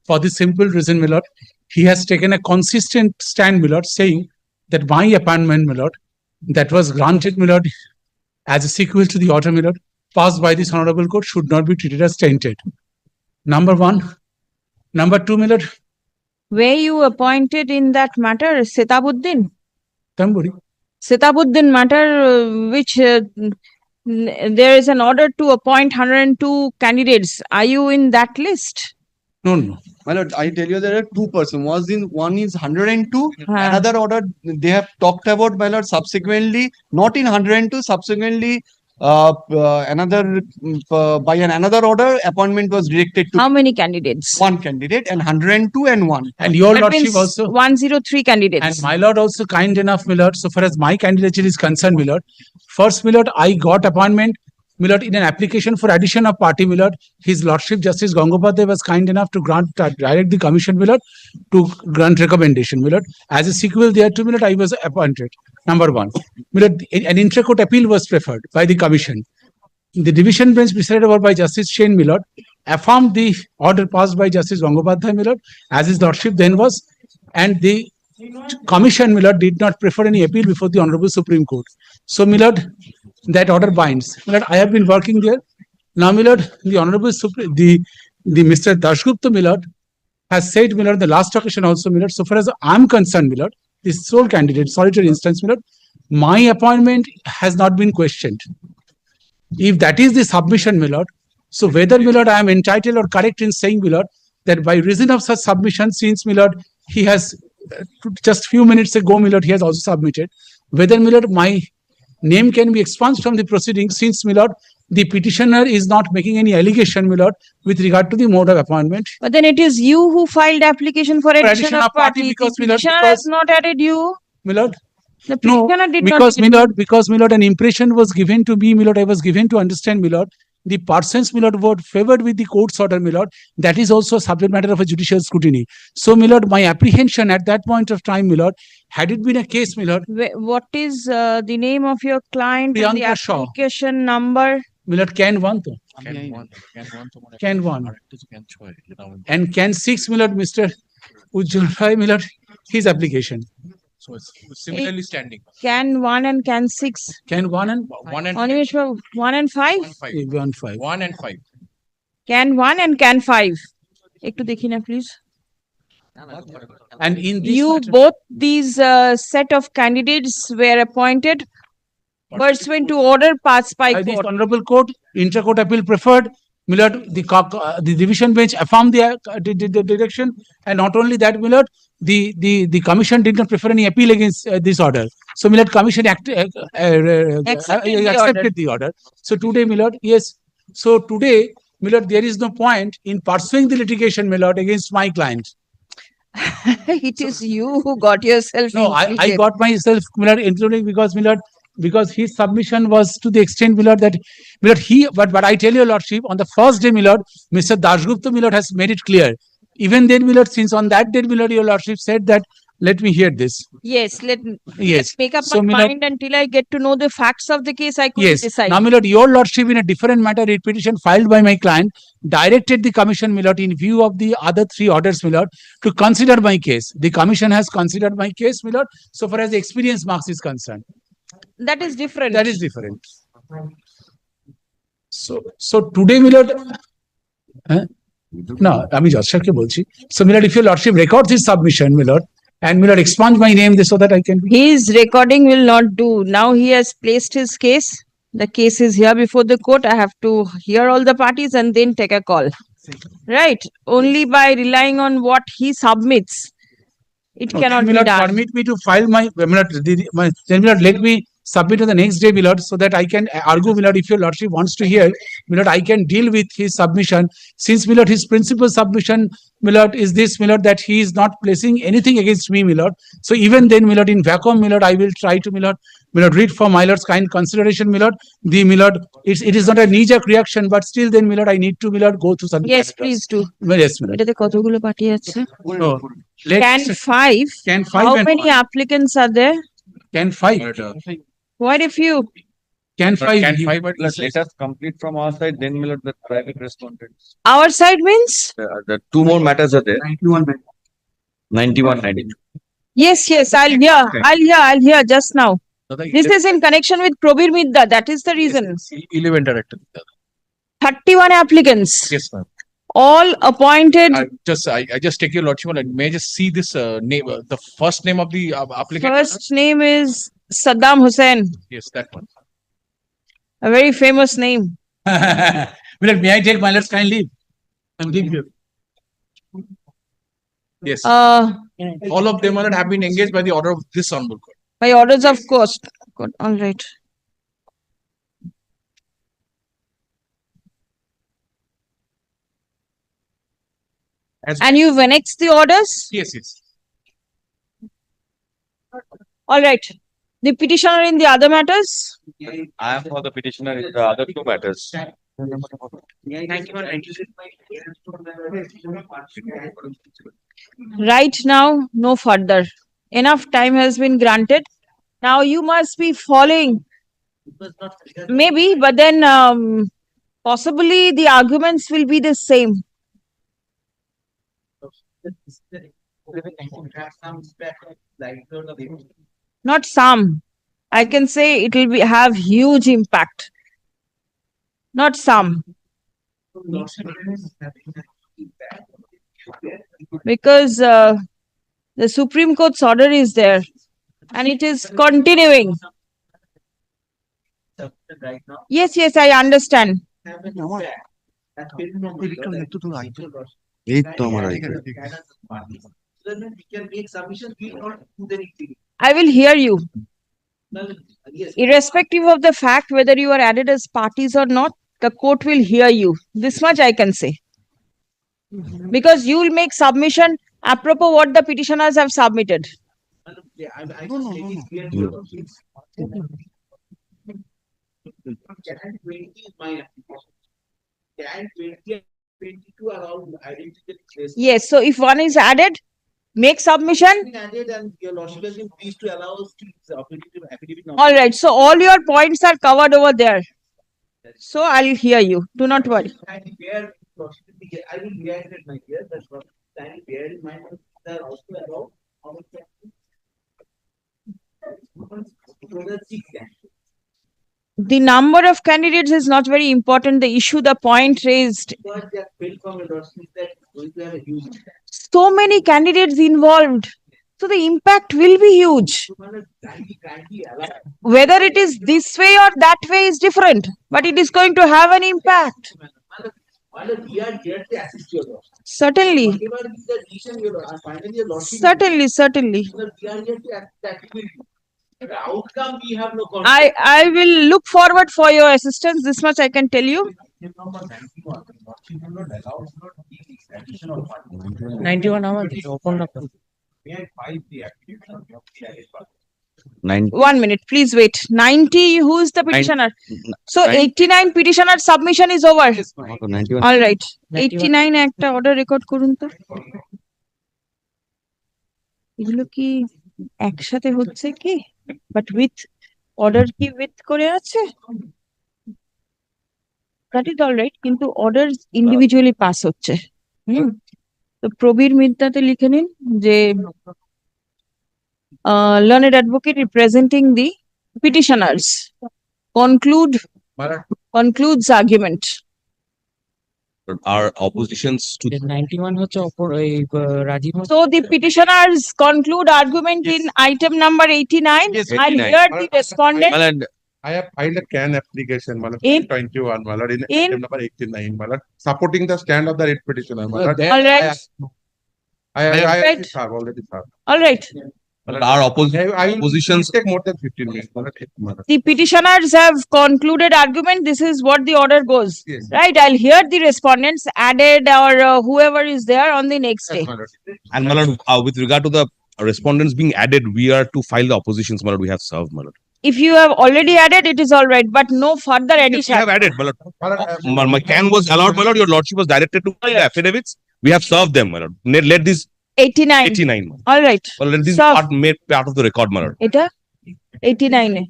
S4: for the simple reason, Milord, he has taken a consistent stand, Milord, saying that my appointment, Milord, that was granted, Milord, as a sequel to the order, Milord, passed by this honorable court should not be treated as tainted. Number one. Number two, Milord,
S2: Were you appointed in that matter, Setabuddin?
S4: Tamburi.
S2: Setabuddin matter, which there is an order to appoint 102 candidates. Are you in that list?
S4: No.
S1: My lord, I tell you there are 2 persons. One is 102.
S2: Huh.
S1: Another order they have talked about, my lord, subsequently, not in 102, subsequently another by another order appointment was directed to
S2: How many candidates?
S1: one candidate and 102 and 1.
S4: And your
S2: That
S4: lordship
S2: means
S4: also.
S2: 103
S4: And
S2: candidates.
S4: my lord also kind enough, Milord, so far as my candidature is concerned, Milord. First, Milord, I got appointment, Milord, in an application for addition of party, Milord. His lordship Justice Gangopadhyay was kind enough to direct the commission, Milord, to grant recommendation, Milord. As a sequel thereto, Milord, I was appointed. Number one, Milord, an intra-court appeal was preferred by the commission. The division bench presided over by Justice Shane, Milord, affirmed the order passed by Justice Gangopadhyay, Milord, as his lordship then was, and the commission, Milord, did not prefer any appeal before the Honorable Supreme Court. So, Milord, that order binds. Milord, I have been working there. Now, Milord, the Honorable the Mr. Dashgupta, Milord, has said, Milord, the last occasion also, Milord, so far as I am concerned, Milord, this sole candidate, solitary instance, Milord, my appointment has not been questioned. If that is the submission, Milord, so whether, Milord, I am entitled or correct in saying, Milord, that by reason of such submission, since, Milord, he has just few minutes ago, Milord, he has also submitted, whether, Milord, my name can be expunged from the proceedings, since, Milord, the petitioner is not making any allegation, Milord, with regard to the mode of appointment.
S2: But then it is you who filed application for addition of party. The
S4: because, Milord,
S2: petitioner has not added you.
S4: Milord,
S2: The
S4: no,
S2: petitioner did
S4: because,
S2: not.
S4: Milord, Milord, an impression was given to me, Milord, I was given to understand, Milord, the persons, Milord, were favored with the court's order, Milord, that is also a subject matter of a judicial scrutiny. So, Milord, my apprehension at that point of time, Milord, had it been a case, Milord,
S2: What is the name of your client and the
S4: Priyanka Shaw.
S2: application number?
S4: Milord, can one, though. Can one. And can 6, Milord, Mr. Ujjwal Rai, Milord, his application.
S5: So it's similarly standing.
S2: Can 1 and can 6?
S4: Can 1 and
S2: 1 and 5?
S4: 1 5.
S5: 1 and 5.
S2: Can 1 and can 5? Ekটু দেখি না, please.
S4: And in this
S2: You
S4: matter-
S2: both these set of candidates were appointed pursuant to order passed by
S4: by this
S2: court.
S4: honorable court, intra-court appeal preferred, my lord, the division bench affirmed the direction, and not only that, my lord, the commission did not prefer any appeal against this order. So, my lord, commission accepted the order. So today, my lord, yes. So today, my lord, there is no point in pursuing the litigation, my lord, against my client.
S2: It is you who got yourself
S4: No, I
S2: implicated.
S4: got myself, my lord, including because, my lord, because his submission was to the extent, my lord, that, my lord, but I tell your lordship, on the first day, my lord, Mr. Dashgupta, my lord, has made it clear. Even then, my lord, since on that day, my lord, your lordship said that, let me hear this.
S2: Yes, let's
S4: Yes.
S2: make up
S4: So,
S2: my
S4: my lord,
S2: mind until I get to know the facts of the case. I couldn't
S4: yes.
S2: decide.
S4: Now, my lord, your lordship, in a different matter, a petition filed by my client, directed the commission, my lord, in view of the other three orders, my lord, to consider my case. The commission has considered my case, my lord, so far as the experience marks is concerned.
S2: That is different.
S4: That is different. So today, my lord, no, আমি জজকে বলছি. So, my lord, if your lordship records his submission, my lord, and my lord expunge my name so that I can be.
S2: His recording will not do. Now he has placed his case. The case is here before the court. I have to hear all the parties and then take a call. Right? Only by relying on what he submits, it cannot
S4: My
S2: be
S4: lord,
S2: done.
S4: permit me to file my, my lord, then, my lord, let me submit on the next day, my lord, so that I can argue, my lord, if your lordship wants to hear, my lord, I can deal with his submission. Since, my lord, his principal submission, my lord, is this, my lord, that he is not placing anything against me, my lord. So even then, my lord, in vacuum, my lord, I will try to, my lord, read for my lord's kind consideration, my lord. My lord, it is not a knee-jerk reaction, but still then, my lord, I need to, my lord, go through some.
S2: Yes, please do.
S4: Yes, my lord.
S2: এটাতে কতগুলো party আছে?
S4: So,
S2: Can
S4: let's,
S2: 5?
S4: can five
S2: How
S4: and
S2: many applicants are there?
S4: can five,
S2: Quite a few.
S4: can five.
S5: Can five, but
S3: Let us complete from our side, then we'll let the private respondents.
S2: Our side means?
S3: The two more matters are there. 91, 92.
S2: Yes, I'll hear just now. This is in connection with Probir Midda. That is the reason.
S5: 11 director.
S2: 31 applicants,
S5: Yes, ma'am.
S2: all appointed.
S5: I just take your lordship and may I just see this name, the first name of the applicant?
S2: First name is Saddam Hussein,
S5: Yes, that one.
S2: a very famous name.
S4: My lord, may I take my lord's kind leave? And leave you.
S5: Yes.
S2: Uh,
S5: All of them are have been engaged by the order of this honorable court.
S2: by orders of court. Good, all right. And you've annexed the orders?
S5: Yes, yes.
S2: All right. The petitioner in the other matters?
S3: I am for the petitioner in the other two matters.
S2: Right now, no further. Enough time has been granted. Now you must be following. Maybe, but then possibly the arguments will be the same. Not some. I can say it will have huge impact. Not some. Because the Supreme Court's order is there and it is continuing. Yes, I understand.
S1: এই তো আমার
S2: I will hear you. Irrespective of the fact whether you are added as parties or not, the court will hear you. This much I can say. Because you will make submission apropos what the petitioners have submitted. Yes, so if one is added, make submission. All right, so all your points are covered over there. So I'll hear you. Do not worry.
S6: I will reiterate my dear, that's what kindly bear in mind that there are also about
S2: The number of candidates is not very important. The issue, the point raised. So many candidates involved. So the impact will be huge. Whether it is this way or that way is different, but it is going to have an impact.
S6: But we are here to assist your lordship.
S2: Certainly,
S6: Whatever is the decision your lordship, finally your lordship.
S2: certainly.
S6: Because we are here to act with you. The outcome we have no control.
S2: I will look forward for your assistance. This much I can tell you.
S7: 91 hours open up.
S2: 1 minute, please wait. 90, who is the petitioner? So 89 petitioner submission is over. All right. 89 একটা order record করুন তো। এগুলো কি একসাথে হচ্ছে কি? But with order কি with করে আছে? That is all right. কিন্তু orders individually pass হচ্ছে। তো প্রবীর মিত্তাতে লিখে নিন যে learned advocate representing the petitioners concludes argument.
S3: Our oppositions to
S7: 91 হচ্ছে Rajib
S2: So the petitioners conclude argument in item number 89.
S3: Yes,
S2: I
S3: 89.
S2: hear the respondent.
S8: I have filed a CAN application, Malad,
S2: In-
S8: 21, Malad, in
S2: in-
S8: item number 89, Malad, supporting the stand of the writ petitioner, Malad.
S2: All right,
S8: I
S2: Right.
S8: already served.
S2: all right.
S3: our
S8: I
S3: oppositions
S8: take more than 15 minutes, Malad, Malad.
S2: The petitioners have concluded argument. This is what the order goes.
S8: Yes.
S2: Right, I'll hear the respondents added or whoever is there on the next day.
S8: Yes, Malad.
S3: and Malad, with regard to the respondents being added, we are to file the oppositions, Malad. We have served, Malad.
S2: If you have already added, it is all right, but no further
S3: Yes, we
S2: addition.
S3: have added, Malad.
S8: Malad, I have-
S3: My can was allowed, Malad. Your lordship was directed to file the affidavits. We have served them, Malad. Let this
S2: 89.
S3: 89, Malad.
S2: All right.
S3: Well, let this
S2: Served.
S3: part made part of the record, Malad.
S2: এটা 89 এ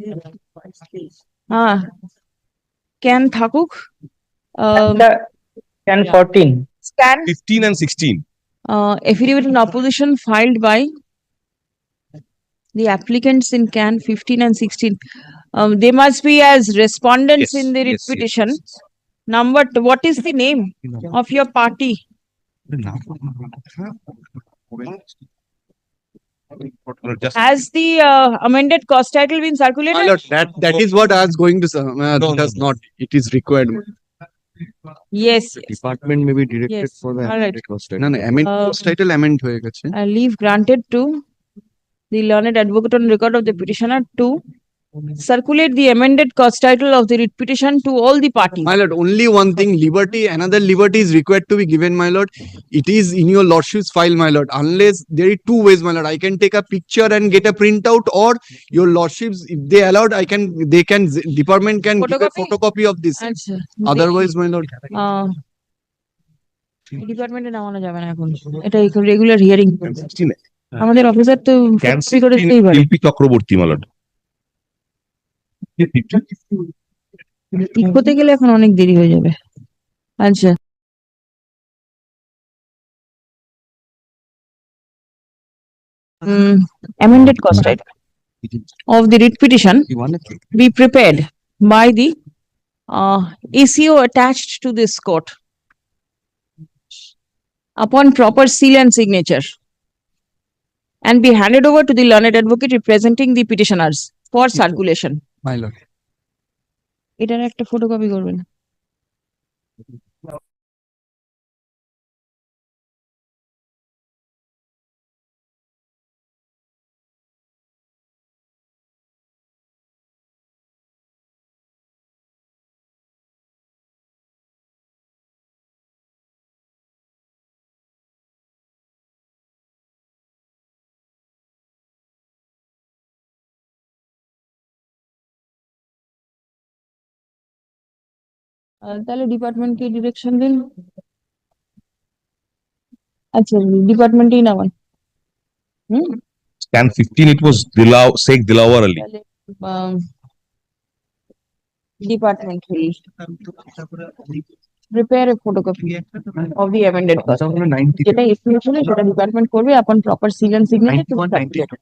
S2: হ্যাঁ can থাকুক
S7: can 14.
S2: Scan
S3: 15 and 16.
S2: affidavit in opposition filed by the applicants in can 15 and 16. They must be as respondents
S3: Yes,
S2: in the writ
S3: yes, yes,
S2: petition.
S3: yes.
S2: Number, what is the name of your party?
S3: Just
S2: Has the amended cost title been circulated?
S1: My lord, that is what I was going to say.
S3: no,
S1: Does
S3: no.
S1: not. It is required.
S2: Yes.
S1: Department may be directed
S2: Yes,
S1: for the
S2: all right.
S1: amended cost title. No, no, amend cost title amend হয়ে গেছে।
S2: Leave granted to the learned advocate on record of the petitioner to circulate the amended cost title of the writ petition to all the parties.
S1: My lord, only one thing, liberty, another liberty is required to be given, my lord. It is in your lordship's file, my lord. Unless there are two ways, my lord. I can take a picture and get a printout, or your lordships, if they allowed, department can give a
S2: Photocopy?
S1: photocopy of this.
S2: আচ্ছা,
S1: Otherwise, my lord.
S2: ডিপার্টমেন্টে নামানো যাবে না এখন, এটা regular hearing.
S3: 16.
S2: আমাদের officer তো
S3: Can
S2: photocopy করে দিতেই পারে।
S3: শিল্পী চক্রবর্তী, Malad.
S2: ঠিক হতে গেলে এখন অনেক দেরি হয়ে যাবে। আচ্ছা, amended cost title of the writ petition be prepared by the ACO attached to this court upon proper seal and signature, and be handed over to the learned advocate representing the petitioners for circulation.
S1: My lord.
S2: এটার একটা photocopy করবেন। তাহলে ডিপার্টমেন্টকে direction দিন। আচ্ছা, ডিপার্টমেন্টেই নামান।
S3: Can 15, it was Sheikh Dilawar Ali.
S2: তাহলে department prepare a photocopy of the amended cost. যেটা estimation সেটা ডিপার্টমেন্ট করবে upon proper seal and signature to circulate.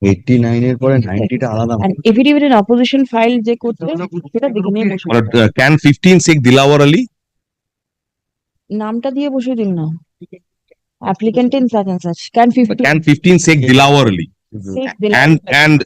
S1: 89 এর পরে 90 টা আলাদা।
S2: And affidavit in opposition file যে করছে সেটা দেখে নিয়ে বসে
S3: Malad, can 15 Sheikh Dilawar Ali?
S2: নামটা দিয়ে বসে দিন না। Applicant in such and such. Can 15
S3: Can 15 Sheikh Dilawar Ali?
S2: say the
S3: And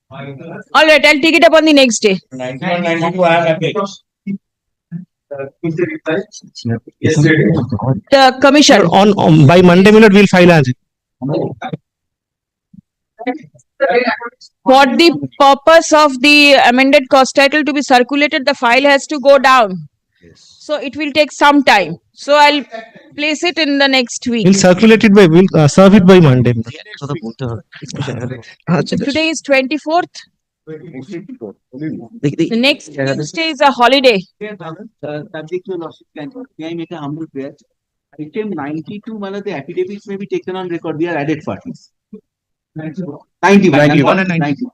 S2: All right, I'll take it up on the next day.
S6: 91, 92, I have applied. Yesterday.
S2: The commission.
S9: On by Monday, my lord, we'll file as it.
S2: For the purpose of the amended cost title to be circulated, the file has to go down. So it will take some time. So I'll place it in the next week.
S9: We'll circulate it by, we'll serve it by Monday.
S2: Today is 24th. The next Tuesday is a holiday.
S6: Subject to your lordship, may I make a humble prayer? Item 92, Mala, the affidavits may be taken on record. We are added parties. 91 and 92.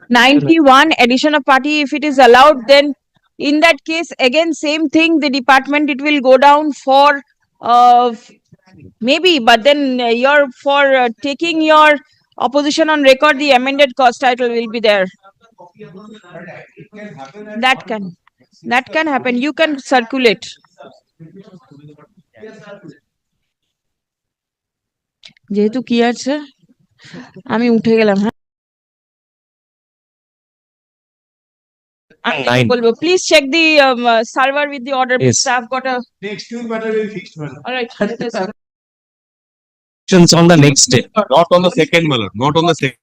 S2: 91 addition of party, if it is allowed, then in that case, again, same thing, the department, it will go down for maybe, but then you're for taking your opposition on record, the amended cost title will be there. That can happen. You can circulate. যেহেতু কি আছে আমি উঠে গেলাম হ্যাঁ আমি বলবো please check the server with the order.
S9: Yes.
S2: I've got a
S6: Next Tuesday matter will fix.
S2: all right.
S9: On the next day.
S3: Not on the second, my lord, not on the second.